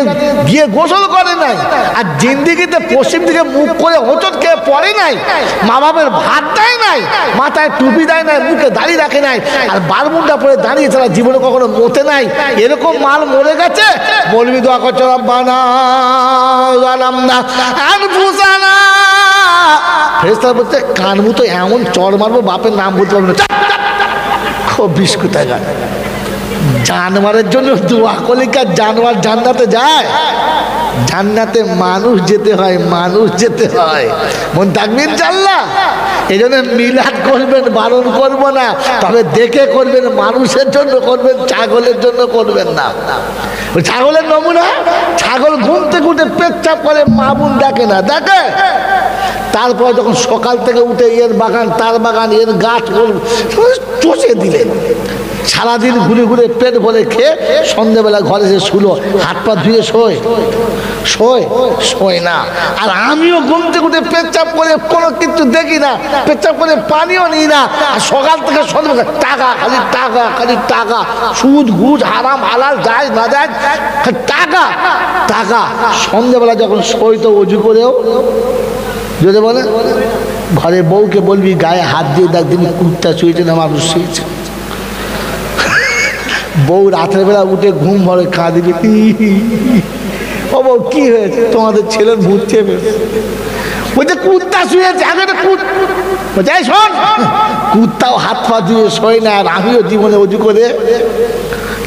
গিয়ে গোসল করে নাই, আর জিন্দিগিতে পশ্চিম দিকে মুখ করে হোঁচট খেয়ে পড়ে নাই, মা বাপের ভাত দেয় নাই, মাথায় টুপি দেয় নাই, মুখে দাঁড়িয়ে রাখে নাই, আর বারমুন্ডা পরে দাঁড়িয়ে ছাড়া জীবনে কখনো মতে নাই। এরকম মাল মরে গেছে, বলবি দোয়া করছে রব্বানা যালামনা আনফুসানা। ফেরেশতারা বলছে কান মুতো এমন চড় মারবো বাপের নাম বলতে পারবে না। খুব বিস্কুট জানোয়ারের জন্য দোয়া করলে কি জানোয়ার জান্নাতে যায়? জান্নাতে মানুষ যেতে হয়, মানুষ যেতে হয়। মন থাকবেন ইনশাআল্লাহ। এই জন্য মিলাদ করবেন, বারণ করব না, তবে দেখে করবেন, মানুষের জন্য করবেন, ছাগলের জন্য করবেন না। ছাগলের নমুনা, ছাগল ঘুম থেকে উঠে পেচ্ছাপ করে, মা বোন দেখে না, দেখে। তারপর যখন সকাল থেকে উঠে এর বাগান তার বাগান, এর গাছ চষে দিলেন, সারাদিন ঘুরে ঘুরে পেট ভরে খেয়ে সন্ধ্যেবেলা ঘরে এসে শুলো, হাত পা ধুয়ে শোয় না। আর আমিও ঘুম থেকে উঠে পেচ্ছাপ করে কোনো কিছু দেখি না, পেচ্ছাপ করে পানিও নিই না, আর সকাল থেকে সন্ধ্যেবেলা টাকা, খালি টাকা, খালি টাকা, সুদ ঘুষ হারাম হালাল যায় না যায়, টাকা টাকা। সন্ধ্যেবেলা যখন শোই তো অজু করেও যদি বলে ঘরে বউকে বলবি গায়ে হাত দিয়ে দেখ দিবি কুত্তা শুয়েছে না মানুষ শুয়েছে। বউ রাতের বেলা উঠে ঘুম ভরে কাঁদিবি, ও বউ কি হয়েছে? তোমাদের ছেলের ভূত চেপে বলছে কুত্তা শুয়েছে। যাই শোন, কুত্তাও হাত পা দিয়ে শোয় না, আর আমিও জীবনে অজু করে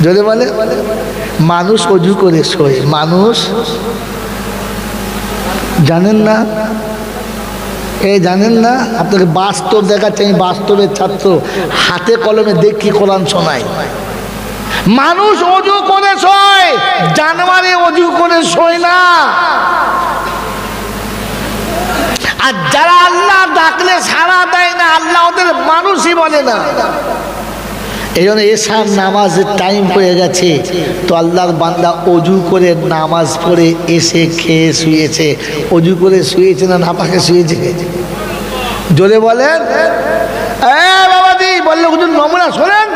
যদি বলে মানুষ অজু করে শোয়। মানুষ জানেন না, জানেন না, আপনাকে বাস্তব দেখাচ্ছে, আমি বাস্তবের ছাত্র, হাতে কলমে দেখি কোরআন শোনাই। মানুষ অজু করে শোয়, জানোয়ারে অজু করে শোয় না। আর যারা আল্লাহ ডাকলে সাড়া দেয় না, আল্লাহ ওদের মানুষই বলে না। এই জন্য এশার নামাজের টাইম হয়ে গেছে, তো আল্লাহর বান্দা অজু করে নামাজ পড়ে এসে খেয়ে শুয়েছে। অজু করে শুয়েছে না নাপাকে শুয়েছে? জোরে বলেন। বাবাজি বললে হুজুর নমুনা শোনেন,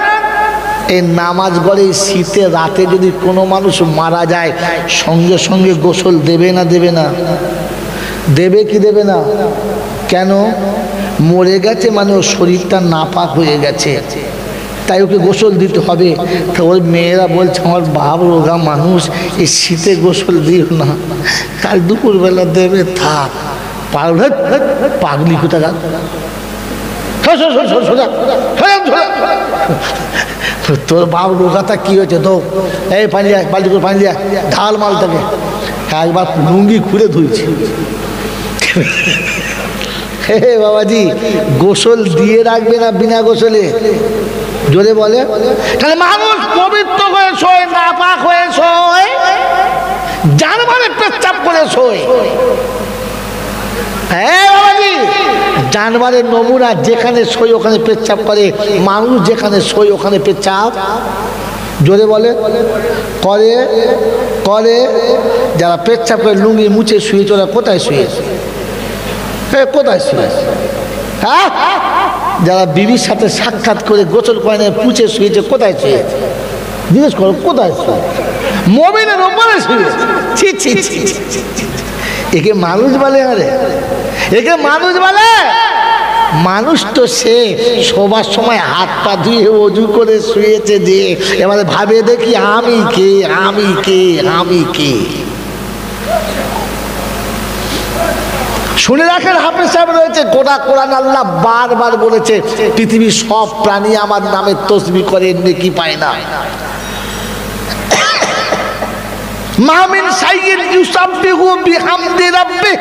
এই নামাজ গড়ে শীতে রাতে যদি কোনো মানুষ মারা যায়, সঙ্গে সঙ্গে গোসল দেবে না? দেবে না? দেবে কি দেবে না? কেন? মরে গেছে মানে ওর শরীরটা নাপাক হয়ে গেছে, তাই ওকে গোসল দিতে হবে। তো ওই মেয়েরা বলছে আমার বাপ রোগা মানুষ, এই শীতে গোসল দিও না, কাল দুপুরবেলা দেবে, থাক। পাগলি কোথা তোর বাপ রোগাটা কি হয়েছে? তো এই পানি বালতি করে পানি দিয়া ঢাল মালটাকে, একবার লুঙ্গি খুলে ধুয়েছি। হে বাবাজি, গোসল দিয়ে রাখবে না বিনা গোসলে? জোরে বলে। তাহলে মানুষ পবিত্র হয়ে শোয়, নাপাক হয়ে শোয়, জানোয়ারে পেচ্ছাপ করে শোয়। হ্যাঁ বাবাজি, জানোয়ারের নমুনা, যেখানে শোয় ওখানে পেচ্ছাপ করে, মানুষ যেখানে শোয় ওখানে পেচ্ছাপ জোরে বলে করে করে। যারা পেচ্ছাপ করে লুঙ্গি মুছে শুয়ে চলে, কোথায় শুয়েছে? কোথায় শুয়েছে? হ্যাঁ, যারা বিবির সাথে সাক্ষাৎ করে গোসল করে না পুছে শুয়েছে, কোথায় শুয়েছে? জিজ্ঞেস করো কোথায় শুয়েছে? মুমিনের উপরে শুয়েছে। ছি ছি ছি, একে মানুষ বলে? আরে একে মানুষ বলে? মানুষ তো সে শোবার সময় হাত পা ধুয়ে অজু করে শুয়েছে, যে এবারে ভাবে দেখি আমি কে, আমি কে, আমি কে। শুনে রাখেন, হাফেজ সাহেব রয়েছে, গোটা কোরআন আল্লাহ বারবার বলেছে পৃথিবীর সব প্রাণী আমার নামে তসবিহ করে, নেকি পায় না। মামিন শাইইন ইউসাব্বিহু বিহামদি রাব্বিহ।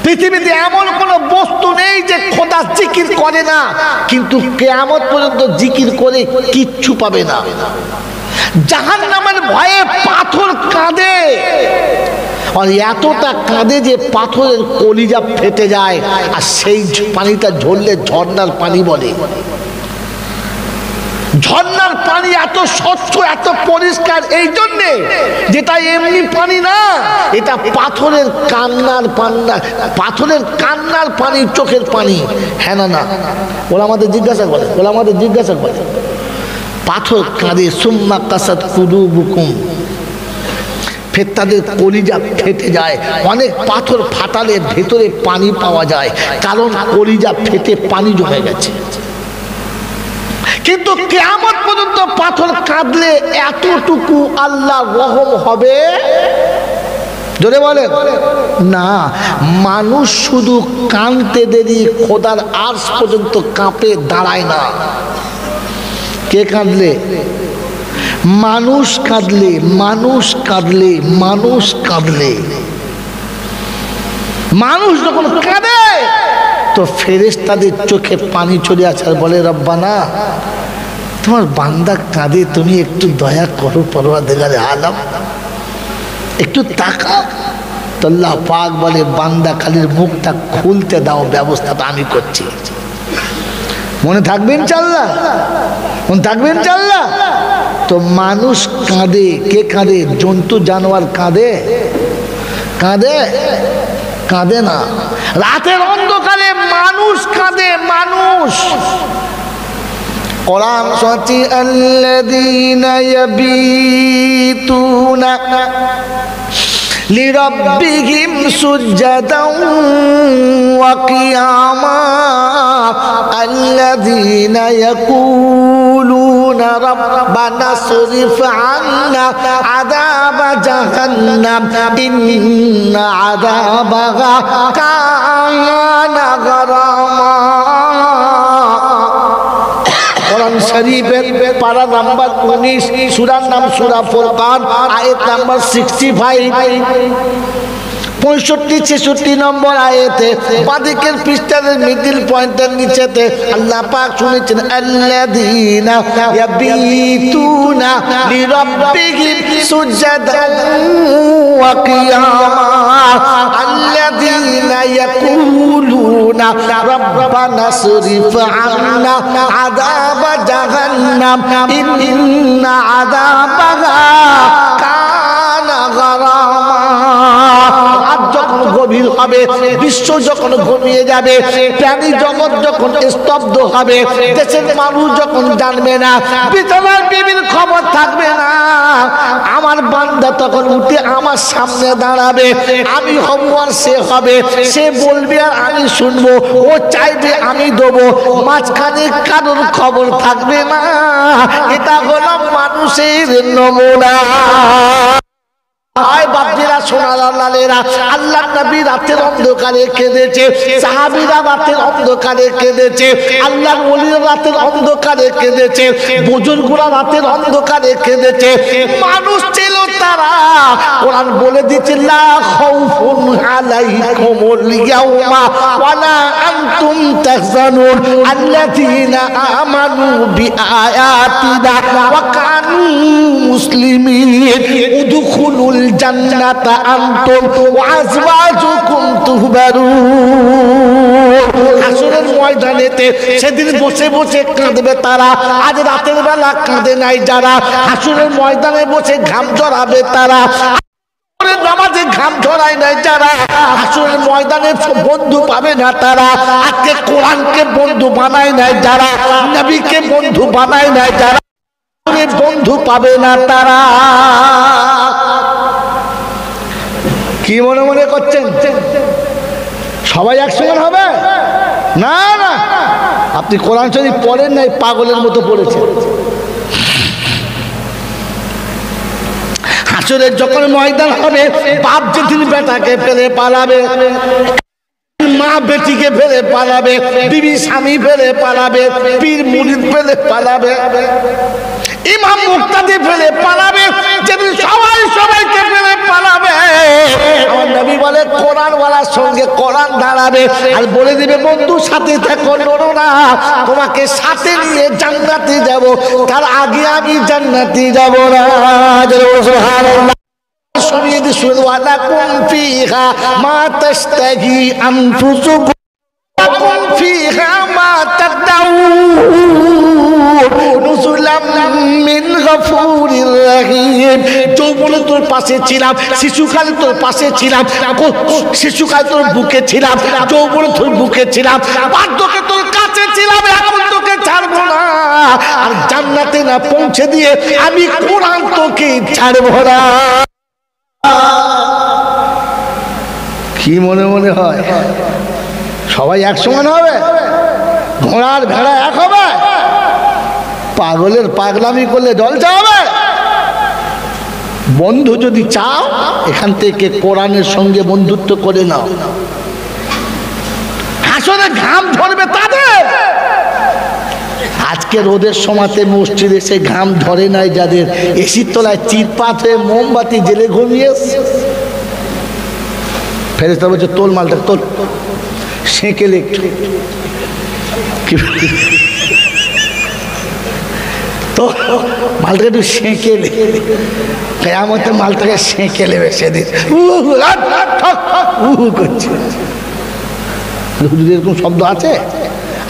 পৃথিবীতে এমন কোন বস্তু নেই যে খোদা জিকির করে না, কিন্তু কিয়ামত পর্যন্ত জিকির করে কিচ্ছু পাবে না। জাহান্নামের ভয়ে পাথর কাঁদে, আর এতটা কাঁদে যে পাথরের কলিজা ফেটে যায়, আর সেই পানিটা ঝরলে ঝর্ণার পানি বলে। ঝর্ণার পানি এত স্বচ্ছ, এত পরিষ্কার এই জন্যে, যেটা এমনি পানি না, এটা পাথরের কান্নার পান্না, পাথরের কান্নার পানি, চোখের পানি। হ্যাঁ না না, ওরা আমাদের জিজ্ঞাসা করে, ওরা আমাদের জিজ্ঞাসা করে, পাথর কাঁদে, সুম্মা কাসাত কুলুবুকুম, ফের তাদের কলিজা ফেটে যায়। অনেক পাথর ফাটালে ভেতরে পানি পাওয়া যায়, কারণ কলিজা ফেটে পানি জমে গেছে। কিন্তু কিয়ামত পর্যন্ত পাথর কাঁদলে এতটুকু আল্লাহর রহম হবে? জোরে বলেন না। মানুষ শুধু কাঁদতে দেরি, খোদার আরশ পর্যন্ত কাঁপে দাঁড়ায় না। কে কাঁদলে? মানুষ কাঁদলে, মানুষ কাঁদলে, মানুষ কাঁদলে। মানুষ যখন কাঁদে তো ফেরেশতাদের চোখে পানি চলে আসে, আর বলে রব্বানা, তোমার বান্দা কাঁদে, তুমি একটু দয়া করো পরওয়ারদিগারে আলম, একটু তাকাও। তো আল্লাহ পাক বলে, বান্দা খালির মুখটা খুলতে দাও, ব্যবস্থাটা আমি করছি। মনে থাকবে ইনশাআল্লাহ, মনে থাকবে ইনশাআল্লাহ। তো মানুষ কাঁদে, কে কাঁদে? জন্তু জানোয়ার কাঁদে? কাঁদে? কাঁদে না। রাতের অন্ধকারে মানুষ কাঁদে, মানুষ। কোরআন সচি আল্লাযীনা ইয়াবিতুনা লিরাব্বিহিম সুজদান ওয়া কিয়ামা আল্লাযীনা ইয়াকুলুনা রাব্বানা সরিফ আন্না আযাবা জাহান্নাম ইন্না আযাবাহা কানা গারামা। কোরআন শরীফের পারা নাম্বার 19, সূরার নাম সূরা ফুরকান, আয়াত নাম্বার 65, 65-66 নম্বর আয়াতে বাদিকের পৃষ্ঠার মিডল পয়েন্টের নিচেতে আল্লাহ পাক শুনেছেন, আল্লাযীনা ইয়াবিতুনা লিরাব্বিহিম সুজদান ওয়া কিয়ামা আল্লাযীনা ইয়াকুলুনা রাব্বানা সরিফ আন্না আযাবা জাহান্নাম ইন্না আযাবাহা কানা গারামা। যখন গভীর হবে, বিশ্ব যখন ঘুমিয়ে যাবে, প্রাণী জগৎ যখন স্তব্ধ হবে, দেশের মানুষ যখন জানবে না, বিধবার বিবির খবর থাকবে না, আমার বান্দা তখন উঠে আমার সামনে দাঁড়াবে, আমি হব আর সে হবে, সে বলবে আর আমি শুনবো, ও চাইবে আমি দেবো, মাঝখানে কারোর খবর থাকবে না। এটা হলো মানুষের নমুনা। আল্লাহ নবী রাতের অন্ধকারে কেঁদেছে, সাহাবীরা রাতের অন্ধকারে কেঁদেছে, আল্লাহর ওলিরা রাতের অন্ধকারে কেঁদেছে, বুজুর্গরা রাতের অন্ধকারে কেঁদেছে। মানুষ ছিল তারা। কোরআন বলে দিচ্ছে, লা খাউফুন আলাইকুমুল ইয়াওমা ওয়ালা আনতুম তাহজানুন আল্লাযীনা আমানু বিআয়াতিনা ওয়া কানু মুসলিমিন উদখুলুল জান্নাতা আনতুম ওয়া আজওয়াজুকুম তুহবারুন। হাসরের ময়দানেতে সেদিন বসে বসে কাঁদবে তারা, আজ রাতের বেলা কাঁদে নাই যারা। হাসরের ময়দানে বসে ঘাম ঝরাবে তারা, নামাজে ঘাম ঝরায় নাই যারা। হাসরের ময়দানে বন্ধু পাবে না তারা। আজকে কোরআনকে বন্ধু বানায় নাই যারা, নবীকে বন্ধু বানায় নাই যারা, বন্ধু পাবে না তারা। কি মনে মনে করছেন সবাই একসঙ্গে হবে? না না, আপনি কোরআন শরীফ পড়েন নাই, পাগলের মতো পড়েছেন। হাসরের যখন ময়দান হবে, বাপ যেদিন বেটাকে ফেলে পালাবে, মা বেটিকে ফেলে পালাবে, বিবি স্বামী ফেলে পালাবে, পীর মুরিদ ফেলে পালাবে, ইমাম মুক্তাদি ফেলে পালাবে, যেদিন সবাই সবাইকে ফেলে পালাবে, আমার নবী বলে কোরআন ওয়ালার সঙ্গে কোরআন দাঁড়াবে আর বলে দিবে বন্ধু সাথে থাকো, নড়ো না, তোমাকে সাথে নিয়ে জান্নাতে যাব, তার আগে আমি জান্নাতে যাব না। সুবহানাল্লাহ। শরীয়তে শুরু আলাকুম ফিহা মা তাশতাহি আনফুসুকুম লাকুম ফিহা মা তাদাউন নুজুলাম মিন গফুরির রহিম। যৌবনে তোর পাশে ছিলাম, শিশুকালে তোর পাশে ছিলাম, শিশুকালে তোর বুকে ছিলাম, যৌবনে তোর বুকে ছিলাম, বার্ধক্যে তোর কাছে ছিলাম, এখন তোকে ছাড়বো না, আর জান্নাতে না পৌঁছে দিয়ে আমি কোরআন তোকে ছাড়বো না। কি মনে মনে হয় সবাই একসঙ্গে হবে? ঘোড়ার ভেড়া এক হবে? পাগলের পাগলামি করলে জলসা হবে? বন্ধু যদি চাও এখান থেকে কোরআনের সঙ্গে বন্ধুত্ব করে নাও। হাসরে ঘাম ঝরবে তাদের। আজকে রোদের সময়তে মসজিদে সে ঘাম ধরে নাই যাদের, এসির তলায় চিৎপাত হয়ে মোমবাতি জেলে ঘুমিয়ে ফেরেশতা বলছে তোল মালটা তোল, সেঁকেলে একটু তো মালটাকে একটু সেঁকেলে, কেয়ামতের মালটাকে সেঁকে নেবে সেদিন করছে। এরকম শব্দ আছে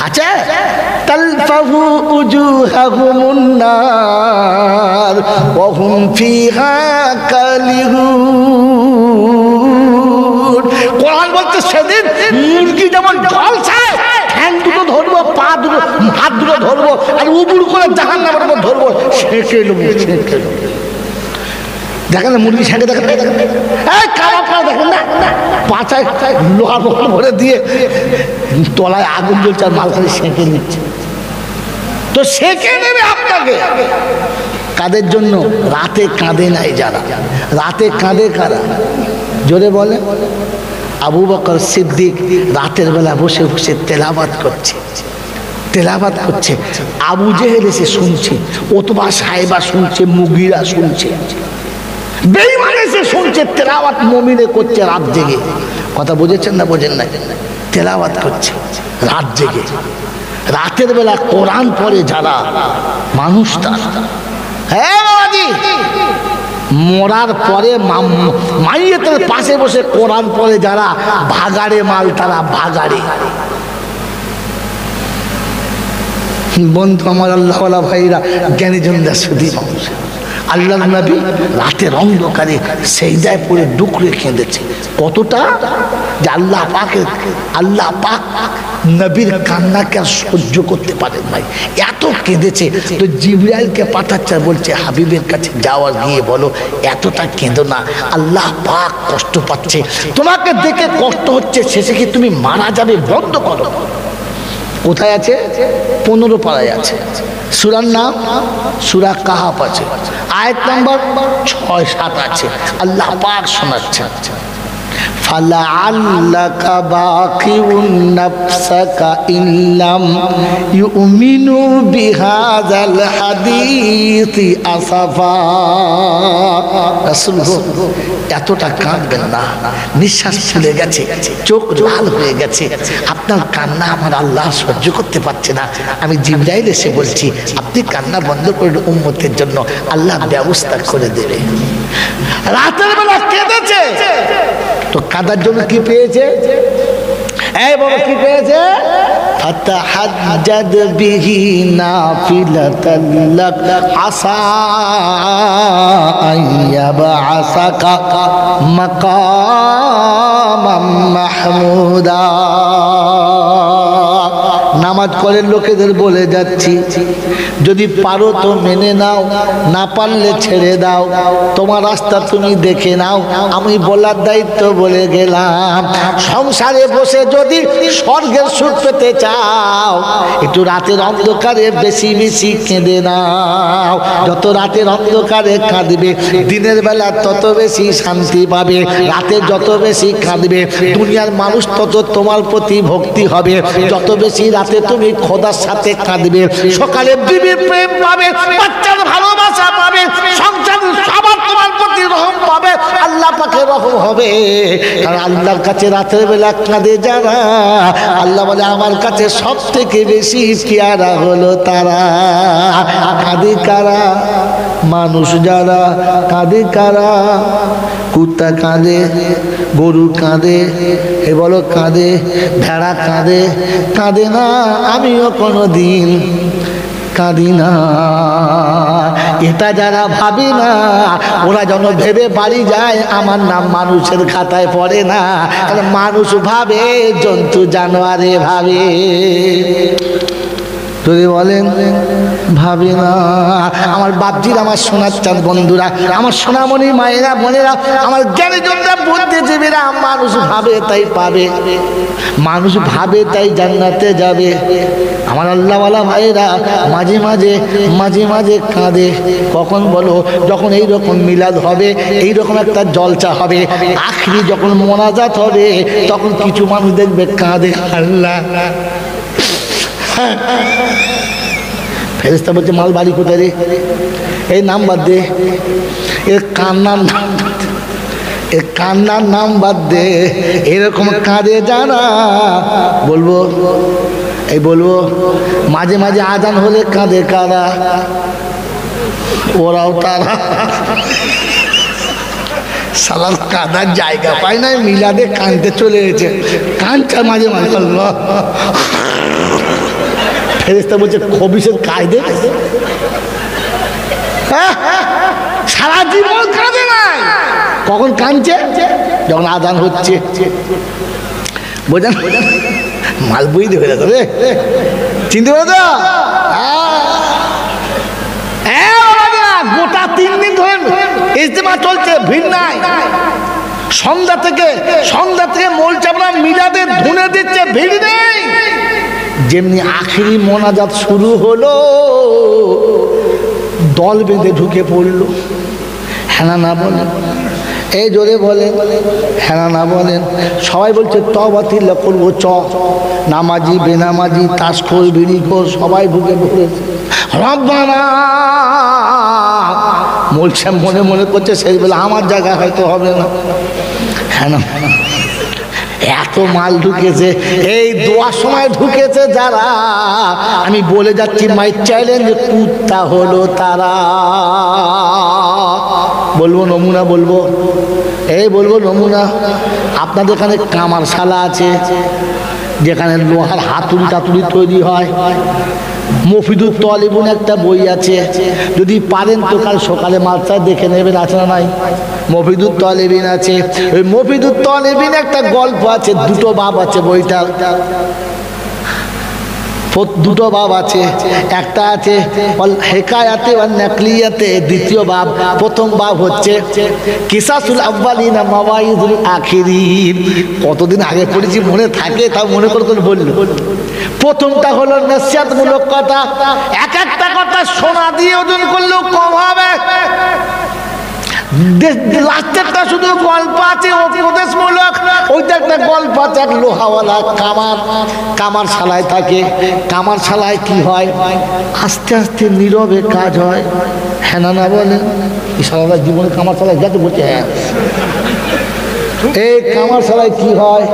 আছে তালফাহু উজুহাহুমুন নার ওয়া হুম ফিহা কালিহুন। কোরআন বলতে সেদিন মুরগি যেমন ঝলসায় ঠ্যাং দুটো ধরবো, পা দুটো, হাত দুটো ধরবো আর উবুড় করে জাহান্নামের উপর ধরবো, সেঁকে নেবো, সেঁকে নেবো। দেখেন না মুরগি সেঁকে, দেখেন দেখেন না পাঁচায় লোহা পোকা ভরে দিয়ে তলায় আগুন জ্বলছে আর মালখানি সেঁকে নিচ্ছে। তো সেঁকে নেবে আপনাকে। কাদের জন্য? রাতে কাঁদে নাই যারা। রাতে কাঁদে কারা? জোরে বলে। আবু বকর সিদ্দিক রাতের বেলা বসে বসে তেলাওয়াত করছে, তেলাওয়াত করছে। আবু জেহেল এসে শুনছে, ওতবা সাহেবা শুনছে, মুগিরা শুনছে, বেঈমান এসে শুনছে, তেলাওয়াত মুমিনে করছে রাত জেগে। কথা বুঝেছেন না বোঝেন না? তেলাওয়াত করছে রাত জেগে। রাতের বেলা কোরআন পড়ে যারা মানুষ, তারা হ্যাঁ বাবাজি মরার পরে মাইয়েতের পাশে বসে কোরআন পড়ে যারা, ভাগাড়ে মাল তারা, ভাগাড়ে। বন্ধু আমার আল্লাহওয়ালা ভাইরা, জ্ঞানীজন দাসুদি মানুষ, আল্লাহ নবী রাতের অন্ধকারে সেজদায় পড়ে ডুকরে কেঁদেছে। কতটা যে আল্লাহ পাক নবীর কান্নাকে আর সহ্য করতে পারেন নাই, এত কেঁদেছে। তো জিবরাইলকে পাঠাচ্ছে, বলছে হাবিবের কাছে যাওয়া, গিয়ে বলো এতটা কেঁদো না, আল্লাহ পাক কষ্ট পাচ্ছে, তোমাকে দেখে কষ্ট হচ্ছে, শেষে কি তুমি মারা যাবে, বন্ধ করো। কোথায় আছে? 15 পারায় আছে। সূরার নাম সূরা কাহাফ আছে, আয়াত নাম্বার 6-7 আছে। আল্লাহ পাক শোনাচ্ছেন, ফালাআল্লাকা বাকিউন নাফসাকা ইল্লাম ইউমিনু বিহাযাল হাদিসি আসাফা। রাসূল এতটা কাঁদবেন না, নিঃশ্বাস ফুলে গেছে, চোখ লাল হয়ে গেছে, আপনার কান্না আমার আল্লাহ সহ্য করতে পারছে না। আমি জিবরাইল এসে বলছি আপনি কান্না বন্ধ করুন, উম্মতের জন্য আল্লাহ ব্যবস্থা করে দেবে। রাতের বেলা কেঁদেছে, তো কাঁদার জন্য কি পেয়েছে? এই বাবা কি পেয়েছে? ফাতাহাজ্জাদ বিহি নাফিলাতান লাক আসা আইয়াবআসাকা মাকামাম মাহমুদা। নামাজ পড়েন লোকেদের বলে যাচ্ছি, যদি পারো তো মেনে নাও, না পারলে ছেড়ে দাও, তোমার রাস্তা তুমি দেখে নাও, আমি বলার দায়িত্ব বলে গেলাম। সংসারে বসে যদি স্বর্গের সুখ পেতে চাও, একটু রাতের অন্ধকারে বেশি বেশি কেঁদে নাও। যত রাতের অন্ধকারে কাঁদবে, দিনের বেলা তত বেশি শান্তি পাবে। রাতে যত বেশি কাঁদবে, দুনিয়ার মানুষ তত তোমার প্রতি ভক্তি হবে। যত বেশি রাতে তুমি খোদার সাথে কাঁদবে, সকালে বিবির প্রেম পাবে, বাচ্চার ভালোবাসা পাবে, সংসার সবার তোমার প্রতি রহম পাবে, আল্লাহ পাকের রহম হবে। কারণ আল্লাহর কাছে রাতের বেলা কাঁদে যারা, আল্লাহ বলে আমার কাছে সব থেকে বেশি পেয়ারা হলো তারা। কাঁদে কারা? মানুষ যারা। কাঁদে কারা? কুত্তা কাঁদে, গরু কাঁদে, এ বলো কাঁদে, ভেড়া কাঁদে। কাঁদে না আমিও কোনো দিন কাঁদি না। এটা যারা ভাবি না, ওরা যেন ভেবে বাড়ি যায় আমার নাম মানুষের খাতায় পড়ে না। কারণ মানুষ ভাবে, জন্তু জানোয়ারে ভাবে। যদি বলেন ভাবি না। আমার বাপজির, আমার সোনার চাঁদ বন্ধুরা, আমার সোনামণি মায়েরা বোনেরা, আমার জ্ঞানীজনরা, বুদ্ধিজীবীরা, মানুষ ভাবে তাই পাবে, মানুষ ভাবে তাই জান্নাতে যাবে। আমার আল্লাহওয়ালা ভাইয়েরা মাঝে মাঝে মাঝে মাঝে কাঁদে। কখন বলো? যখন এইরকম মিলাদ হবে, এইরকম একটা জলসা হবে, আখরি যখন মোনাজাত হবে, তখন কিছু মানুষ দেখবে কাঁদে। আল্লাহ, ফেরেশতা বলছে মাল বাড়ি কোথায় রে? এই নাম বাদ দে, এর কান্নার নাম, এর কান্নার নাম বাদ দে। এরকম কাঁদে জানা বলবো, এই বলবো মাঝে মাঝে আজান হলে কাঁদে কারা? ওরাও তারা। সালার কাঁদার জায়গা পায় না, মিলাদে কাঁদতে চলে গেছে, কাঁদছে মাঝে মাঝে। আল্লাহ, ফেরেশতা বলছে খবিসের কায়দে সারা জীবন কাঁদে নাই। কখন কাঁদছে? যখন আজান হচ্ছে। বোঝেন? মাল বুঝতে হয়ে যাবে, চিনতে পারো তো? গোটা 3 দিন ধরে ইজতেমা চলছে, ভিড় নাই। সন্ধ্যা থেকে মোল চাপড়া মিলাদে ধুনে দিচ্ছে, ভিড় নেই। যেমনি আখেরি মোনাজাত শুরু হলো, দল বেঁধে ঢুকে পড়লো। হ্যাঁ না বলেন? এই জোরে বলেন, হ্যাঁ না বলেন? সবাই বলছে তওবাতিল্লা করবো, নামাজি বেনামাজি, তাসখোর বিড়িখোর সবাই ঢুকে পড়েছে। রব্বানা বলছে, মনে মনে করছে সেই বেলা আমার জায়গা হয়তো হবে না। হ্যাঁ না, এত মাল ঢুকেছে, এই দোয়ার সময় ঢুকেছে যারা, আমি বলে যাচ্ছি মাই চ্যালেঞ্জ, কুত্তা হলো তারা। বলবো নমুনা, বলবো এই বলবো নমুনা। আপনাদের এখানে কামারশালা আছে, যেখানে লোহার হাতুড়ি টাতুড়ি তৈরি হয়। মফিদুত তলিবুন একটা বই আছে, যদি পারেন তো কাল সকালে মাদ্রাসায় দেখে নেবেন, আছে না নাই? মফিদুত তলিবিন আছে। ওই মফিদুত তলিবিন একটা গল্প আছে, দুটো বাপ আছে বইটা, দুটো বাব আছে। একটা আছে হেকায়াতে আর নাকলিয়াতে, দ্বিতীয় বাব। প্রথম বাব হচ্ছে কিসাসুল আউয়ালিন মাওয়াইজুল আখিরিন। কতদিন আগে পড়েছি, মনে থাকে, তাও মনে করে বললো। প্রথমটা হলো নসিহতমূলক কথা, এক একটা কথা শোনা দিয়ে ওজন করলেও কম হবে। লাস্টেরটা শুধু গল্প আছে, উপদেশমূলক। ওইটা একটা গল্প আছে, এক লোহাওয়ালা কামার শালায় থাকে। কামার শালায় কি হয়? আস্তে আস্তে নীরবে কাজ হয়। হ্যাঁ না বলেন? সারা জীবনে কামার শালায় যাতে বলছে, হ্যাঁ। এই কামার শালায় কি হয়?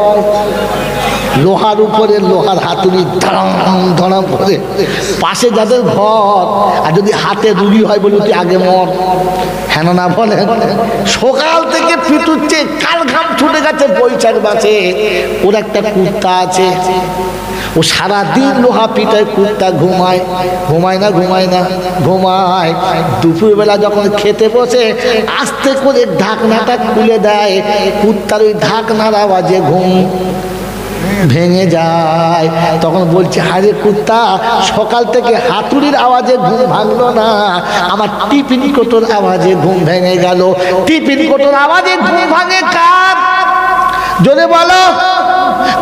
লোহার উপরে লোহার হাতুড়ি ধড়াম ধড়াম করে, পাশে যাদের ঘর, আর যদি হাতে রুগী হয় বলি তুই আগে মর। হ্যাঁ না বলেন? সকাল থেকে পিটুচ্ছে, কাল ঘাম ছুটে গেছে, বৈশাখ মাসে। ওর একটা কুত্তা আছে, ও সারাদিন লোহা পিটায়, কুত্তা ঘুমায়। ঘুমায় না? ঘুমায় না? ঘুমায়। দুপুরবেলা যখন খেতে বসে, আস্তে করে ঢাকনাটা খুলে দেয়, কুত্তার ওই ঢাকনার আওয়াজে ঘুম ভেঙে যায়। তখন বলছে, আরে কুত্তা, সকাল থেকে হাতুড়ির আওয়াজে ঘুম ভাঙলো না, আমার টিফিন কোটোর আওয়াজে ঘুম ভেঙে গেল। টিফিন কোটোর আওয়াজে ঘুম ভাঙে কার? জোরে বলো।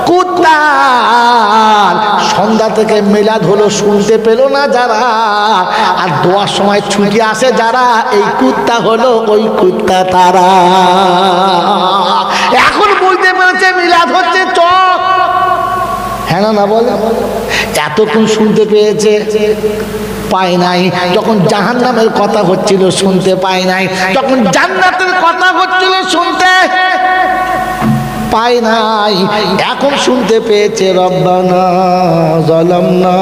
কুত্তা। সন্ধ্যা থেকে মিলাদ হলো, শুনতে পেল না যারা, আর দোয়ার সময় ছুটি আসে যারা, এই কুত্তা হলো ওই কুত্তা তারা। এখন বুঝতে পেরেছে মিলাদ হচ্ছে চক। হ্যাঁ না বলে? এতক্ষণ শুনতে পেয়েছে, পায় নাই। যখন জাহান্নামের কথা হচ্ছিল শুনতে পায় নাই, যখন জান্নাতের কথা হচ্ছিল শুনতে পায় নাই, এখন শুনতে পেয়েছে। রব্বানা যালামনা,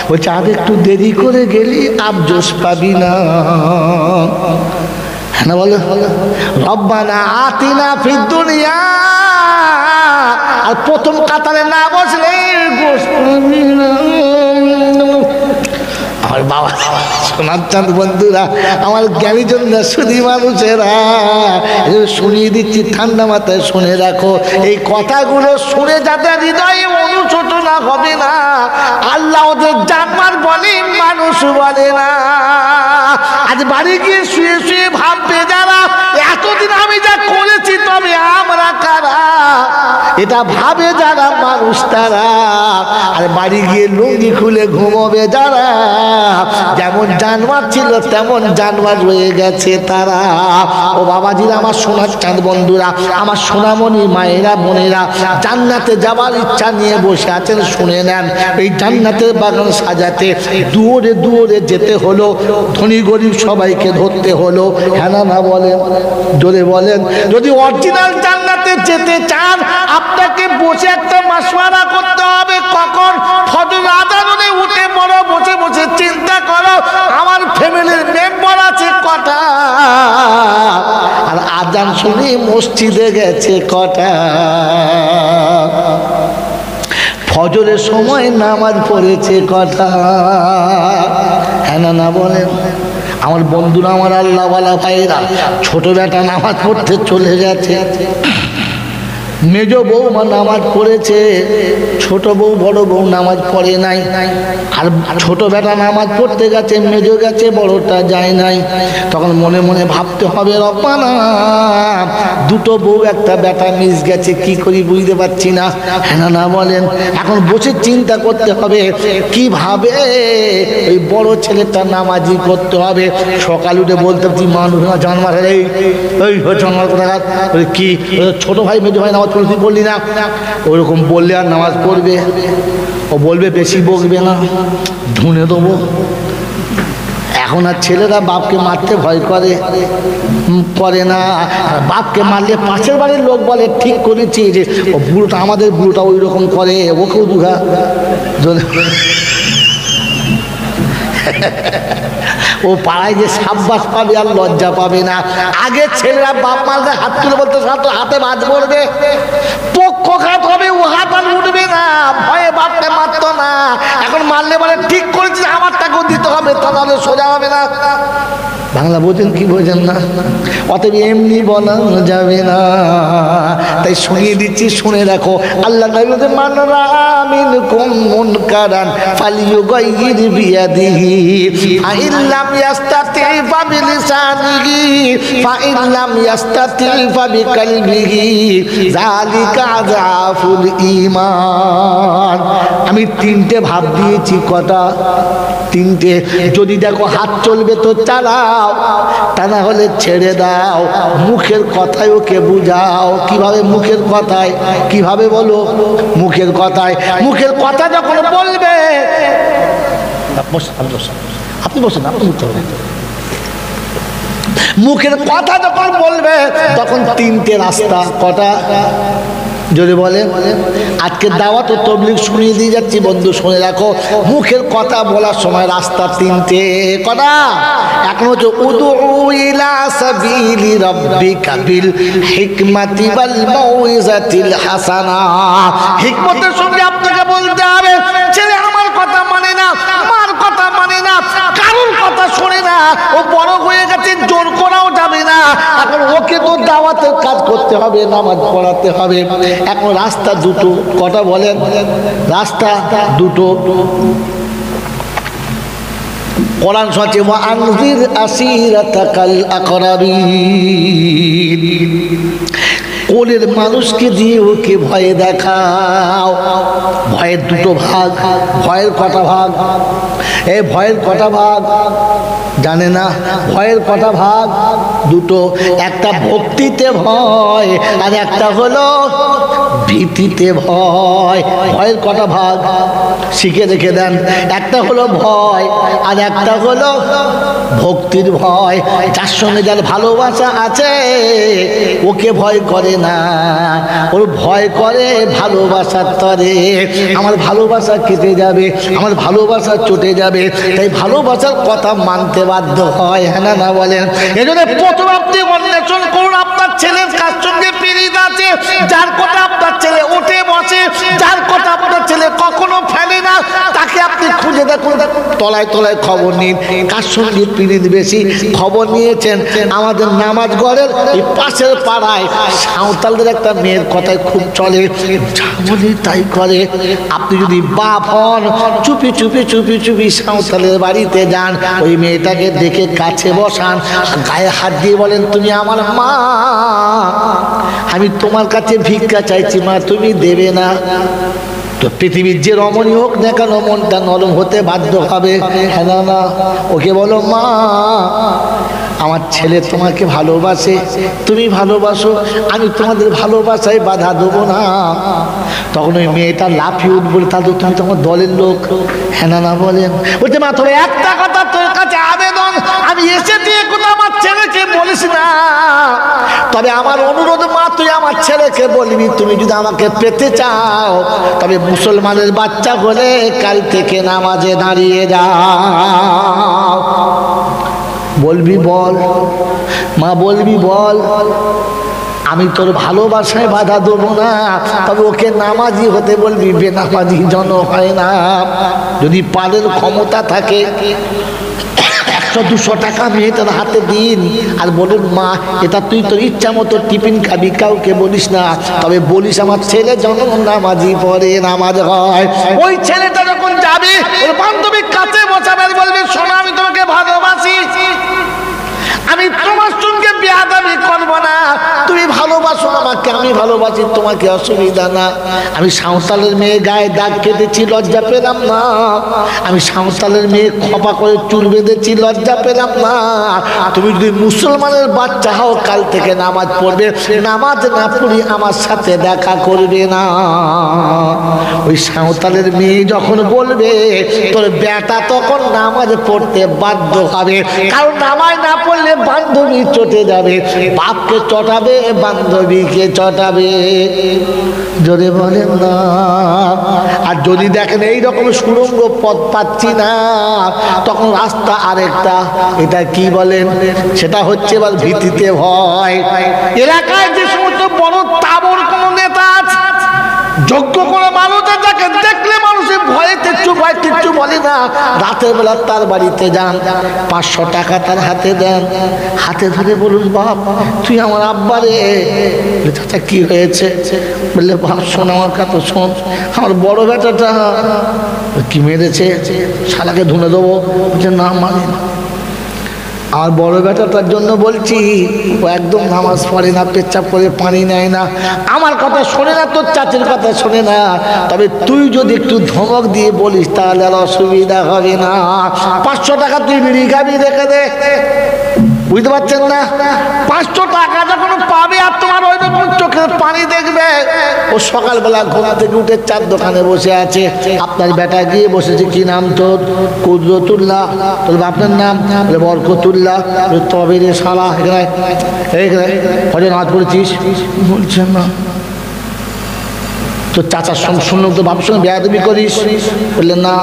বলছে আর একটু দেরি করে গেলি আফজোস পাবি না। হ্যাঁ না বলো? রব্বানা আতিনা ফিদ দুনিয়া, আর প্রথম কাতারে না বসলে গোশ পাবি না। আমার বাবা সোনার চাঁদ বন্ধুরা, আমার জ্ঞানীজন শুধু মানুষেরা, শুনিয়ে দিচ্ছি, ঠান্ডা মাথায় শুনে রাখো। এই কথাগুলো শুনে যাতে হৃদয়ে অনুশোচনা হবে না। আল্লাহ ওদের জানমার বলে, মানুষ বলে না। আজ বাড়ি গিয়ে শুয়ে শুয়ে ভাববে যারা, এতদিন আমি যা করেছি তবে আমরা কারা, এটা ভাবে যারা মানুষ তারা। আর বাড়ি গিয়ে লুঙ্গি খুলে ঘুমোবে যারা, যেমন জানোয়ার ছিল তেমন জানোয়ার রয়ে গেছে তারা। ও বাবাজিরা, আমার সোনার চাঁদ বন্ধুরা, আমার সোনামণি মায়েরা বোনেরা, জান্নাতে যাবার ইচ্ছা নিয়ে বসে আছেন, শুনে নেন। এই জান্নাতের বাগান সাজাতে দূরে দূরে যেতে হলো, ধনী গরিব সবাইকে ধরতে হলো। হ্যাঁ না বলেন? জোরে বলেন। যদি অরিজিনাল জান্নাতে যেতে চান, আপনাকে বসে একটা মাসওয়ারা করতে হবে। কখন? ফজর আযানে উঠে পড়ো, বসে বসে চিন্তা করো আমার ফ্যামিলির মেম্বার আছে কটা, আর আজান শুনে মসজিদে গেছে কটা, ফজরের সময় নামাজ পড়েছে কটা। হ্যাঁ না বলেন? আমার বন্ধুরা, আমার আল্লাহওয়ালা ভাইরা, ছোট বেটা নামাজ পড়তে চলে গেছে, মেজ বৌমা নামাজ পড়েছে, ছোট বউ বড় বউ নামাজ পড়ে নাই। আর ছোট বেটা নামাজ পড়তে গেছে, মেজ গেছে, বড়টা যায় নাই। তখন মনে মনে ভাবতে হবে, রব্বানা দুটো বউ একটা বেটা মিস গেছে, কি করি বুঝতে পারছি না। হ্যাঁ না বলেন? এখন বসে চিন্তা করতে হবে কিভাবে ওই বড় ছেলেটা নামাজি করতে হবে। সকাল উঠে বলতে পারছি, মানুষ জানমার, এই জানমার কথা কি, ছোট ভাই মেজ ভাই নামাজ পড়তে বললি না, ওরকম বললে আর নামাজ পড়বে? ও বলবে বেশি বকবে না, ধুনে দেবো। এখন আর ছেলেরা বাপকে মারতে ভয় করে না। বাপকে মারলে পাশের বাড়ির লোক বলে ঠিক করেছি, যে ও বুড়োটা, আমাদের বুড়োটা ওই রকম করে, ওকেও দুঘা। ও পাড়ায় যে সাব্বাস পাবে আর লজ্জা পাবে না। আগে ছেলেরা বাপ মারলে হাত তুলে বলতে, হাতে বাজ পড়বে, পক্ষঘাত হবে, ও হাত আর উঠবে না, ভয়ে বাপকে মারতো না। এখন মারলে বলে ঠিক করেছিস, আমারটাকেও দিতে হবে, তাহলে সোজা হবে না। বাংলা বোঝেন কি বোঝেন না? অতএব এমনি বলা যাবে না। তাই শুনিয়ে দিচ্ছি, শুনে রাখো। আল্লাহ নবী মান রাআ মিনকুম মুনকারান ফালিয়ুগাইয়ির বিয়াদিহি ফাইন লাম ইয়াস্তাতি ফাবিলিসানিহি ফাইন লাম ইয়াস্তাতি ফাবিকলবিহি যালিকা আযাফুল ঈমান। আমি তিনটে ভাব দিয়েছি। কটা? তিনটে। যদি দেখো হাত চলবে তো চালাও, তা না হলে ছেড়ে দাও। মুখের কথায় ওকে বুঝাও। কিভাবে? মুখের কথায়। কিভাবে বলো? মুখের কথায়। মুখের কথা যখন বলবে, আপনি বসেন, আপনি উঠতে হবে। মুখের কথা যখন বলবে তখন তিনটে রাস্তা। কটা? যদি বলে আজকে দাওয়াত ও তাবলীগ শুনিয়ে দিয়ে যাচ্ছি, বন্ধু শুনে রাখো। মুখের কথা বলার সময় রাস্তা তিনটে। কটা? এখন হচ্ছে উদউ ইলা সাবিলি রাব্বিকা বিল হিকমাতি ওয়াল মাউইজাতিল হাসানা। হিকমতের সঙ্গে আপনাকে বলতে হবে, ছেলে আমার কথা মানে না, মার কথা মানে না, কারোর কথা শোনে না, ও বড় হয়ে গেছে, জোর করাও যাবে না। এখন ওকে ওকে তো দাওয়াতের কাজ করতে হবে, নামাজ পড়াতে হবে। এখন রাস্তা দুটো, কটা বলেন? রাস্তা দুটো। কোরআন সচে ওয়া আনজির আসিরাতাকাল আকরাবিন, কোলের মানুষকে দিয়ে ওকে ভয় দেখাও। ভয়ের দুটো ভাগ। ভয়ের কটা ভাগ? এই ভয়ের কটা ভাগ জানে না? ভয়ের কটা ভাগ? দুটো। একটা ভক্তিতে ভয় আর একটা হলো ভীতিতে ভয়। ভয়ের কটা ভাগ শিখে রেখে দেন। একটা হলো ভয় আর একটা হলো ভক্তির ভয়। যার সঙ্গে যার ভালোবাসা আছে ওকে ভয় করে না, ওর ভয় করে ভালোবাসার তরে। আমার ভালোবাসা কেটে যাবে, আমার ভালোবাসা চটে যাবে, তাই ভালোবাসার কথা মানতে বাধ্য হয়। হ্যাঁ না না বলেন? এজন্য প্রথম আপনি অন্বেষণ করুন আপনার ছেলের কার সঙ্গে পীড়িত আছে, যার কথা আপনার ছেলে ওঠে বসে, যার কথা আপনার ছেলে কখনো ফেলে না, তাকে আপনি খুঁজে দেখুন। তলায় তলায় খবর নিন কার সঙ্গে পীড়িত বেশি। খবর নিয়েছেন আমাদের নামাজ গড়ের এই পাশের পাড়ায় সাঁওতালদের একটা মেয়ের কথায় খুব চলে, বলি তাই করে। আপনি যদি বাপ হন চুপি চুপি চুপি চুপি সাঁওতালের বাড়িতে যান, ওই মেয়েটাকে দেখে কাছে বসান, গায়ে হাত দিয়ে বলেন তুমি আমার মা, আমি তোমার কাছে ভিক্ষা চাইছি মা, তুমি দেবে না? তো পৃথিবীর যে রমণী হোক না কেন মনটা নরম হতে বাধ্য হবে। হ্যাঁ না না? ওকে বলো মা আমার ছেলে তোমাকে ভালোবাসে, তুমি ভালোবাসো, আমি তোমাদের ভালোবাসায় বাধা দেবো না। তখন ওই মেয়েটা লাফিয়ে উঠবো, তাহলে তুমি তোমার দলের লোক। হ্যাঁ না না বলেন? বলতে মা তবে একটা কথা তোর কাছে আবেদন, আমি এসেছি কোথাও আমার ছেলেকে বলিস না, তবে আমার অনুরোধ মা তুই আমার ছেলেকে বলবি তুমি যদি আমাকে পেতে চাও তবে মুসলমানের বাচ্চা হলে কাল থেকে নামাজে দাঁড়িয়ে যাও। বলবি বল মা, বলবি বল, আমি তোর ভালোবাসায় বাধা দেবো না, তবে ওকে নামাজি হতে বলবি, বেনামাজি জন হয় না। যদি পারের ক্ষমতা থাকে 100-200 টাকা মেয়েটার হাতে দিন আর বলুন মা এটা তুই তোর ইচ্ছা মতো টিফিন খাবি, কাউকে বলিস না, তবে বলিস আমার ছেলে যেন নামাজি পড়ে, নামাজ হয়। ওই ছেলেটা যখন যাবে ওর বান্ধবীর কাছে বসাবে, বলবে শোনো আমি তোমাকে ভালোবাসি, আমি তোমার সঙ্গে বেয়াদবি করব না, তুমি ভালোবাসো আমাকে, আমি ভালোবাসি তোমাকে, অসুবিধা না। আমি সাঁওতালের মেয়ে গায়ে দাগ কেটেছি, লজ্জা পেলাম না। আমি সাঁওতালের মেয়ে খপা করে চুল বেঁধেছি, লজ্জা পেলাম না। তুমি যদি মুসলমানের বাচ্চা হও কাল থেকে নামাজ পড়বে, নামাজ না পড়ি আমার সাথে দেখা করবে না। ওই সাঁওতালের মেয়ে যখন বলবে তোর বেটা তখন নামাজ পড়তে বাধ্য হবে, কারণ নামাজ না পড়লে বান্ধবী চটে যাবে, বাপকে চটাবে বান্ধবীকে চটাবে। যদি বলেন না, আর যদি দেখেন এইরকম সুড়ঙ্গ পথ পাচ্ছি না, তখন রাস্তা আরেকটা, এটা কি বলেন, সেটা হচ্ছে এবার ভীতিতে ভয়। এলাকায় যে সমস্ত বড় তাবর কোন নেতা আছে, যোগ্য কোনো মানুষ যাকে দেখলে মানুষের ভয়েতে চুপ হয়, কিচ্ছু বলে না, রাতের বেলা তার বাড়িতে যান, 500 টাকা তার হাতে দেন, হাতে ধরে বলুন বাপ তুই আমার আব্বা রে। চাচা কি হয়েছে? বললে বাপ শোন আমার কথা শোন, আমার বড় বেটাটা কি মেরেছে, শালাকে ধুনে দেবো। বলছে না মানে আর বড় বেটাটার জন্য বলছি, ও একদম নামাজ পড়ে না, পেচ্ছাপ করে পানি নেয় না, আমার কথা শোনে না, তোর চাচির কথা শোনে না, তবে তুই যদি একটু ধমক দিয়ে বলিস তাহলে আর অসুবিধা হবে না। 500 টাকা তুই বিড়ি খাবি, রেখে দে। বুঝতে পারছেন না? 500 টাকা যখন পাবে আর তোমার ওই রকম চোখের পানি দেখবে, ও সকালবেলা ঘোড়া থেকে উঠে চার দোকানে বসে আছে, আপনার বেটা গিয়ে বসেছে, কি নাম তোর? কুদরতুল্লাহ। বলবে আপনার নাম? বলে বরকতুল্লাহ। তবে রে শালা এখানে হজে নামাজ পড়েছিস? বলছেন না। তো চাচার সঙ্গে শুনলাম তো বাবার সঙ্গে বেয়াদবি করিস? বললেন না।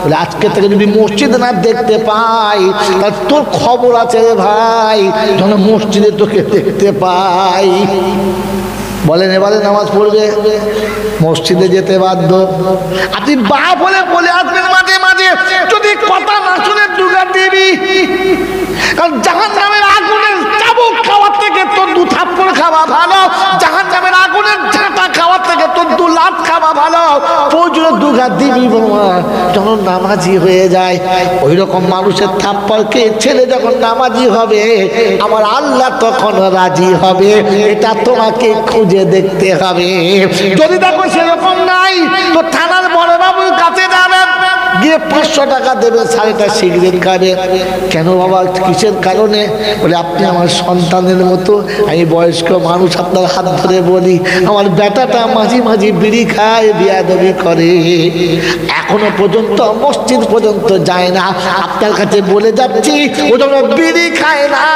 বলে আজকে থেকে যদি মসজিদে না দেখতে পাই তাহলে তোর খবর আছে রে ভাই, যেন মসজিদে তোকে দেখতে পাই। বলেন এবারে নামাজ পড়বে, মসজিদে যেতে বাধ্য। আপনি বাপ হলে বলে আসবেন মাঝে মাঝে, যদি কথা না শুনে ডুগা দিবি, কারণ জাহান্নামের আগুনের চাবুক খাওয়ার থেকে তোর 2 থাপ দুগা দিবি বাবা, যখন নামাজি হয়ে যায় ওই রকম মানুষের থাপ্পড়কে ছেলে যখন নামাজি হবে আমার আল্লাহ তখন রাজি হবে। এটা তোমাকে খুঁজে দেখতে হবে। যদি দেখো সেরকম নাই তো থানার বড় বাবুর কাছে যাবেন, গিয়ে 500 টাকা দেবে, 6টা সিগারেট খাবে। কেন বাবা, কিসের কারণে? বলে আপনি আমার সন্তানের মতো, আমি বয়স্ক মানুষ, আপনার হাত ধরে বলি আমার বেটাটা মাঝে মাঝে বিড়ি খায়, বিয়াদবি করে, এখনো পর্যন্ত মসজিদ পর্যন্ত যায় না। আপনার কাছে বলে যাচ্ছি ও যখন বিড়ি খায় না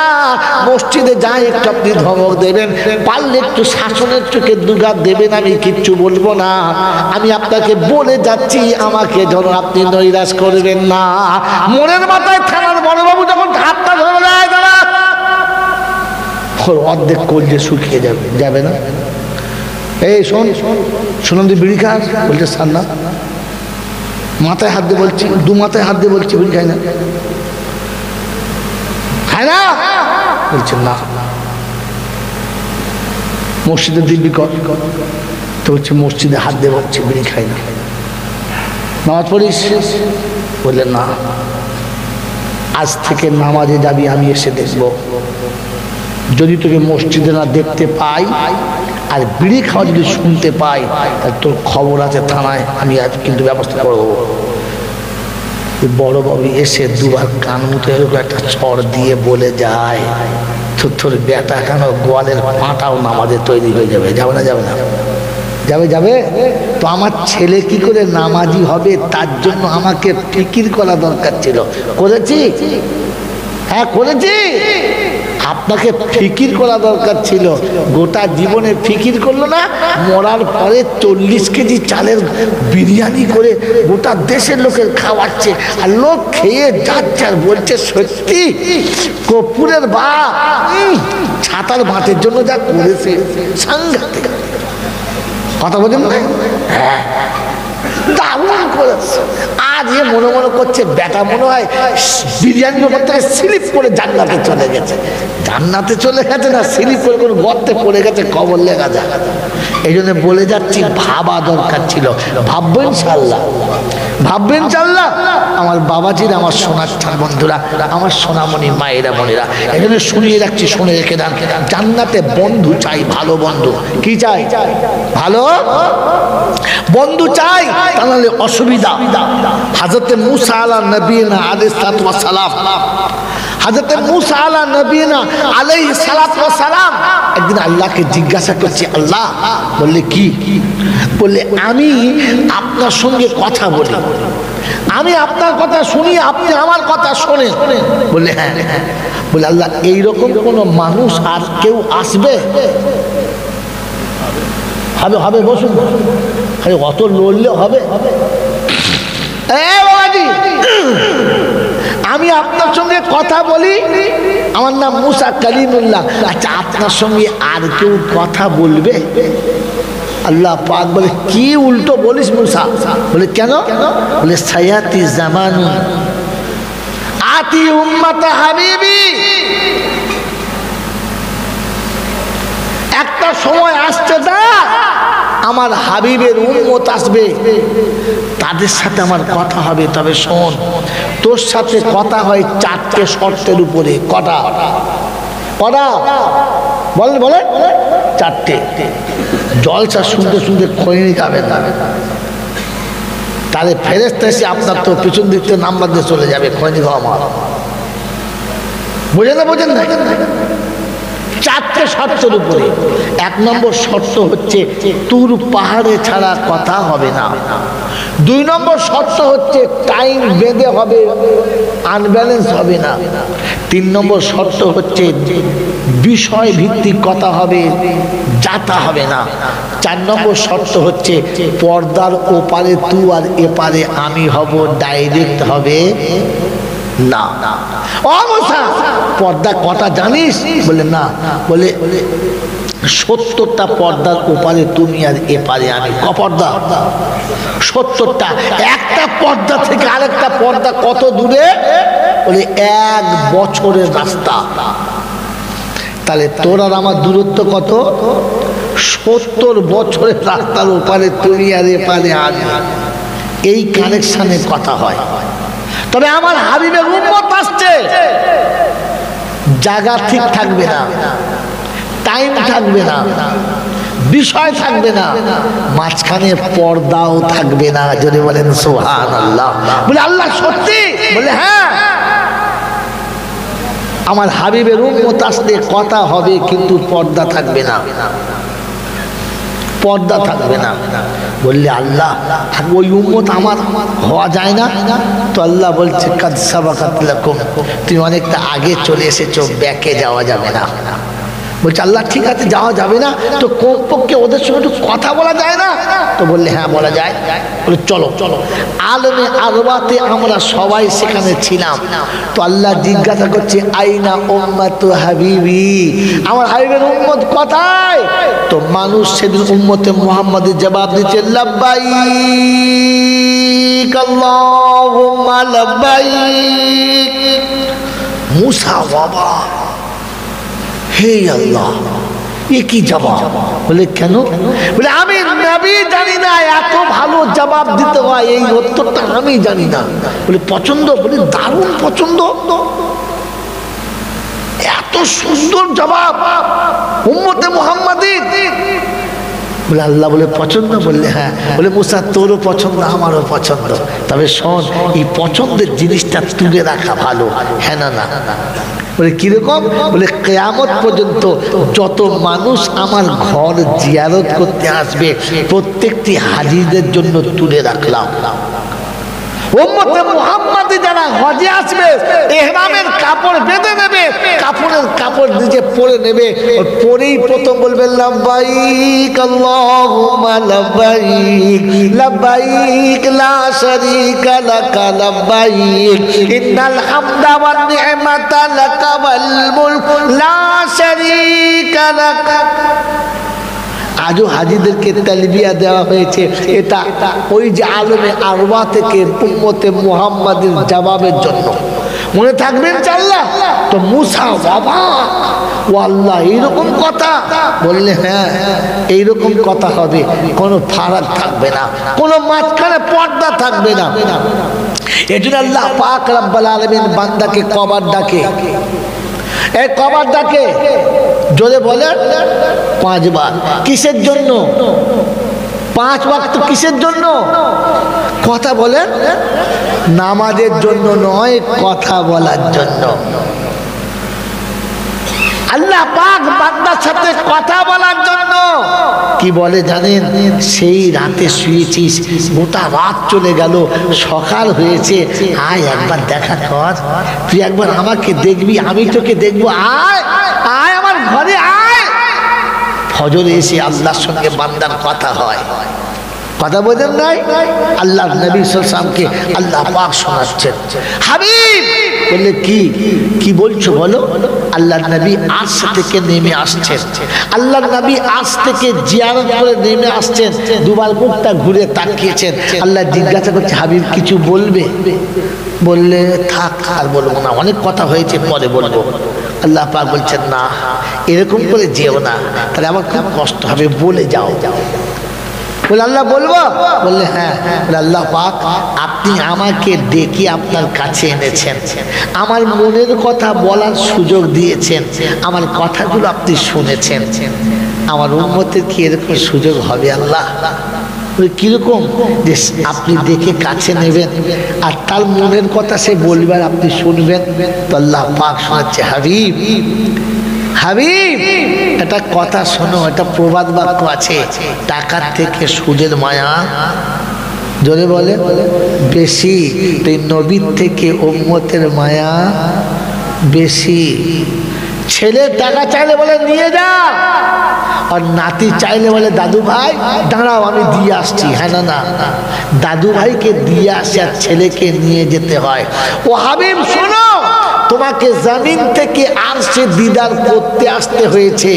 মসজিদে যায়, একটু আপনি ধমক দেবেন, পারলে একটু শাসনের চোখে দুঘাত দেবেন, আমি কিচ্ছু বলবো না। আমি আপনাকে বলে যাচ্ছি আমাকে যেন আপনি নৈরাশ করবেন না। মনের মাথায় থানার বড়বাবু যখন হাতটা ধরে যায় দাঁড়া, অর্ধেক কলজে শুকিয়ে যাবে, যাবে না? এই শোন, শুনলাম তুই বিড়ি খাস? বলছে স্যার না। মাথায় হাত দিয়ে বলছি, দু মাথায় হাত দিয়ে বলছি বিড়ি খাই না, খায় না? বলছে না। মসজিদে দিব্যি কর, তো হচ্ছে মসজিদে হাত দিয়ে বলছে বিড়ি খাই না। নামাজ পড়িস? বললেন না। আজ থেকে নামাজে যাবি, আমি এসে দেখব, যদি তোকে মসজিদে না দেখতে পাই আর বিড়ি খাওয়া যদি শুনতে পাই তাহলে তোর খবর আছে থানায়, আমি আজ কিন্তু ব্যবস্থা করবো। বড় বাবু এসে দুবার কান মুখে এরকম একটা চড় দিয়ে বলে যায়, তোর বেটা কেন গোয়ালের পাটাও নামাজে তৈরি হয়ে যাবে। যাবে না? যাবে না? যাবে। যাবে তো আমার ছেলে কি করে নামাজি হবে তার জন্য আমাকে ফিকির করা দরকার ছিল। করেছি? হ্যাঁ করেছি। আপনাকে ফিকির করা দরকার ছিল, গোটা জীবনে ফিকির করলো না। মরার পরে 40 কেজি চালের বিরিয়ানি করে গোটা দেশের লোকের খাওয়াচ্ছে, আর লোক খেয়ে যাচ্ছে আর বলছে সত্যি কপুরের বা ছাতার ভাতের জন্য যা করেছে সাংঘাতিক। কথা বলেন না? হ্যাঁ দারুণ করেছে। আজ এ মনে মনে করছে বেটা মনে হয় বিরিয়ানির উপর থেকে স্লিপ করে জান্নাতে চলে গেছে। জান্নাতে চলে গেছে না, স্লিপ করে কোনো গর্তে পড়ে গেছে, কবর লেগা যায়। এই জন্য বলে যাচ্ছি ভাবা দরকার ছিল। ভাববো ইনশাল্লাহ, ভাববো ইনশাল্লাহ। আমার বাবাজির, আমার সোনার বন্ধুরা, আমার সোনামণি মায়েরা বোনেরা, এই জন্য শুনিয়ে রাখছি, শুনে রেখে দেন। জান্নাতে বন্ধু চাই, ভালো বন্ধু। কি চাই? ভালো বন্ধু চাই, তাহলে অসুবিধা। হযরতে মুসা আলা নবীনা আলাইহিস সালাতু ওয়াস সালাম, হযরতে মুসা আলা নবীনা আলাইহিস সালাতু ওয়াস সালাম একদিন আল্লাহকে জিজ্ঞাসা করছে, আল্লাহ বললে কি? বললে আমি আপনার সঙ্গে কথা বলি, আমি আপনার কথা শুনি, আপনি আমার কথা শোনেন। বললে হ্যাঁ। বলে আল্লাহ এইরকম কোন মানুষ আর কেউ আসবে? হবে হবে, বসুন, খালি অত লড়লে হবে? আমি আপনার সঙ্গে কথা বলি, আমার নাম মুসা কালিমুল্লাহ। আচ্ছা আপনার সঙ্গে আর কেউ কথা বলবে? আল্লাহ পাক বলে কি উল্টো বলিস মুসা? বলে কেন? বলে সায়াতি জামানু আতি উম্মাতা হাবিবি, একটা সময় আসছে না আমার হাবিবের উম্মত আসবে, তাদের সাথে আমার কথা হবে। তবে শোন, তোর সাথে কথা হয় 4টে শর্তের উপরে। কটা? কটা বলেন বলেন? 4টে। জলসা শুনতে শুনতে খৈনি যাবে না, তাহলে ফেরেশতা এসে আপনার তো পিছন দিক থেকে নাম্বার দিয়ে চলে যাবে, খৈনি খাওয়া মার। বোঝেন না? বোঝেন না? 4টে শর্তের উপরে। 1 নম্বর শর্ত হচ্ছে তুর পাহাড়ে ছাড়া কথা হবে না। 2 নম্বর শর্ত হচ্ছে টাইম বেঁধে হবে, আনব্যালেন্স হবে না। 3 নম্বর শর্ত হচ্ছে বিষয় ভিত্তিক কথা হবে, যাতা হবে না। 4 নম্বর শর্ত হচ্ছে পর্দার ওপারে তুই আর এপারে আমি হব, ডাইরেক্ট হবে না। পর্দা কটা জানিস? বলে না। বলে 70টা পর্দার ওপারে তুমি আর এপারে আমি। ক পর্দা? 70টা। একটা পর্দা থেকে আরেকটা পর্দা কত দূরে? বলে 1 বছরের রাস্তা। তাহলে তোর আর আমার দূরত্ব কত? 70 বছরের রাস্তার ওপারে তুমি আর এপারে আমি। এই কানেকশনে কথা হয়। তবে আমার হাবিবের উম্মত আসছে, জায়গা ঠিক থাকবে না, টাইম থাকবে না, বিষয় থাকবে না, মাঝখানে পর্দাও থাকবে না। যদি বলেন সুবহানাল্লাহ। বলে আল্লাহ সত্যি? বলে হ্যাঁ, আমার হাবিবের উম্মত আসলে কথা হবে কিন্তু পর্দা থাকবে না, পর্দা থাকবে না। বললে আল্লাহ ওই উম্মত আমার হওয়া যায় না? তো আল্লাহ বলছে কাদ সাবাকাত লাকুম, তুমি অনেকটা আগে চলে এসেছো, ব্যাকে যাওয়া যাবে না। বলছে আল্লাহ ঠিক আছে যাওয়া যাবে না, তো কমপক্ষে ওদের সঙ্গে একটু কথা বলা যায় না? তো বললে হ্যাঁ বলা যায়। বলে চলো চলো। আলমে আরওয়াতে আমরা সবাই সেখানে ছিলাম। তো আল্লাহ জিজ্ঞাসা করছে আইনা উম্মাতু হাবিবি, আমার হাবিবের উম্মত কোথায়? তো মানুষ সেদিন উম্মতে মুহাম্মাদের জবাব দিচ্ছে লাব্বাইক আল্লাহুম্মা লাব্বাইক। মুসা বাবা, হে আল্লাহ এ কি জবাব? বলে কেন? বলে আমি নবী জানি না এত ভালো জবাব দিতে হয়, এই উত্তরটা আমি জানি না। বলে পছন্দ? বলে দারুণ পছন্দ, এত সুন্দর জবাব উম্মতে মুহাম্মাদি। বলে আল্লাহ বলে পছন্দ? বললে হ্যাঁ। বলে মুসা তোরও পছন্দ, আমারও পছন্দ, তবে শোন এই পছন্দের জিনিসটা তুলে রাখা ভালো। হ্যাঁ না না? বলে কিরকম? বলে কিয়ামত পর্যন্ত যত মানুষ আমার ঘর জিয়ারত করতে আসবে প্রত্যেকটি হাজিদের জন্য তুলে রাখলাম। উম্মতে মুহাম্মাদি যারা হজে আসবে ইহরামের কাপড় বেঁধে নেবে, কাপড়ের কাপড় নিজে পরে নেবে, পরেই প্রথম বলবে লাব্বাইক আল্লাহুম্মা লাব্বাইক লাব্বাইক লা শারীকা লাকা লাব্বাইক ইন্নাল হামদা ওয়ান নি'মাতা লাকা ওয়াল মুলক লা শারীকা লাকা। আজও হাজিদেরকে তালবিয়া দেওয়া হয়েছে, এটা ওই যে আলমে আরওয়া থেকে উম্মতে মুহাম্মাদের জবাবের জন্য। মনে থাকবেন আল্লাহ? তো মুসা বাবা, ও আল্লাহ এইরকম কথা? বললে হ্যাঁ এইরকম কথা হবে, কোনো ফারাক থাকবে না, কোনো মাঝখানে পর্দা থাকবে না। এজন্য আল্লাহ পাক রব্বুল আলামিন বান্দাকে কবার ডাকে? এই কবার ডাকে জোরে বলেন 5 বার। কিসের জন্য? 5 ওয়াক্ত কিসের জন্য? কথা বলেন, নামাজের জন্য নয়, কথা বলার জন্য। আল্লাহ পাক বান্দার সাথে কথা বলার জন্য। কি বলে জানেন? সেই রাতে শুয়েছিস, গোটা রাত চলে গেল, সকাল হয়েছে, আয় একবার দেখা কর, তুই একবার আমাকে দেখবি, আমি তোকে দেখবো, আয় আয় আমার ঘরে আয়। ফজরে এসে আল্লাহর সঙ্গে বান্দার কথা হয়। কথা বোঝেন নাই? আল্লাহ নবী সাল্লাল্লাহু আলাইহি ওয়াসাল্লামকে আল্লাহ পাক শোনাচ্ছেন। হাবিব বললে কি কি বলছো বলো? আল্লাহ নবী আরশ থেকে নেমে আসছেন, আল্লাহ নবী আরশ থেকে জিয়ারত করে নেমে আসছেন, দুবার মুখটা ঘুরে তাকিয়েছেন। আল্লাহ জিজ্ঞাসা করছে হাবিব কিছু বলবে? বললে থাক আর বলবো না, অনেক কথা হয়েছে, পরে বলবো। আল্লাহ পাক বলছেন না এরকম করে যেও না, তাহলে আমার খুব কষ্ট হবে, বলে যাও। বলে আল্লাহ বলবো? বললে হ্যাঁ। বলে আল্লাহ পাক আপনি আমাকে ডেকে আপনার কাছে এনেছেন, আমার মনের কথা বলার সুযোগ দিয়েছেন, আমার কথাগুলো আপনি শুনেছেন, আমার উম্মতের কি এরকম সুযোগ হবে আল্লাহ? কিরকম? যে আপনি দেখে কাছে নেবেন আর তার মনের কথা সে বলবেন, আপনি শুনবেন। তো আল্লাহ পাক শোনাচ্ছে হাবিব হাবিব একটা কথা শোনো, একটা প্রবাদ বাক্য আছে, টাকার থেকে সুদের মায়া জোরে বলে বেশি, এই নবীর থেকে উম্মতের মায়া বেশি। ছেলে টাকা চাইলে বলে নিয়ে যা, আর নাতি চাইলে বলে দাদু ভাই দাঁড়াও আমি দিয়ে আসছি। হ্যাঁ না না, দাদু ভাইকে দিয়ে আসে আর ছেলেকে নিয়ে যেতে হয়। ও হাবিব শোনো, তোমাকে জমিন থেকে আরশে দিদার করতে আসতে হয়েছে,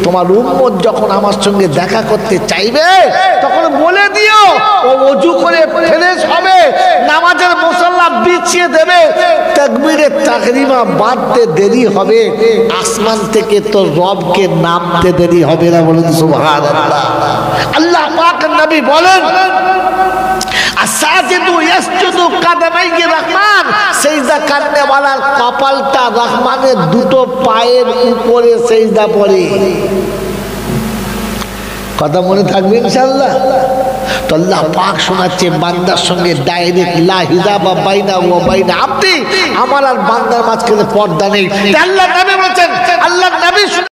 তোমার উম্মত যখন আমার সঙ্গে দেখা করতে চাইবে তখন বলে দিও ও ওযু করে ফ্রেশ হবে, নামাজের মুসাল্লা বিছিয়ে দেবে, তাকবীরে তাহরিমা বাঁধতে দেরি হবে, আসমান থেকে তোর রবকে নামতে দেরি হবে না। বলুন সুবহানাল্লাহ। আল্লাহ পাক নবী বলেন আসাজিদু ইয়াসজুদু কাদামাইহি রহমান, সিজদা করনেওয়ালার কপালটা রহমানের দুটো পায়ের উপরে সিজদা পড়ে। কথা মনে থাকবে ইনশাআল্লাহ। তো আল্লাহ পাক শোনাচ্ছে বান্দার সঙ্গে ডাইরেক্ট লা হিজাবা বাইনা ওয়া বাইনা আব্দি, আমার আর বান্দার মাঝখানে পর্দা নেই। আল্লাহ নবী বলেছেন, আল্লাহ নবী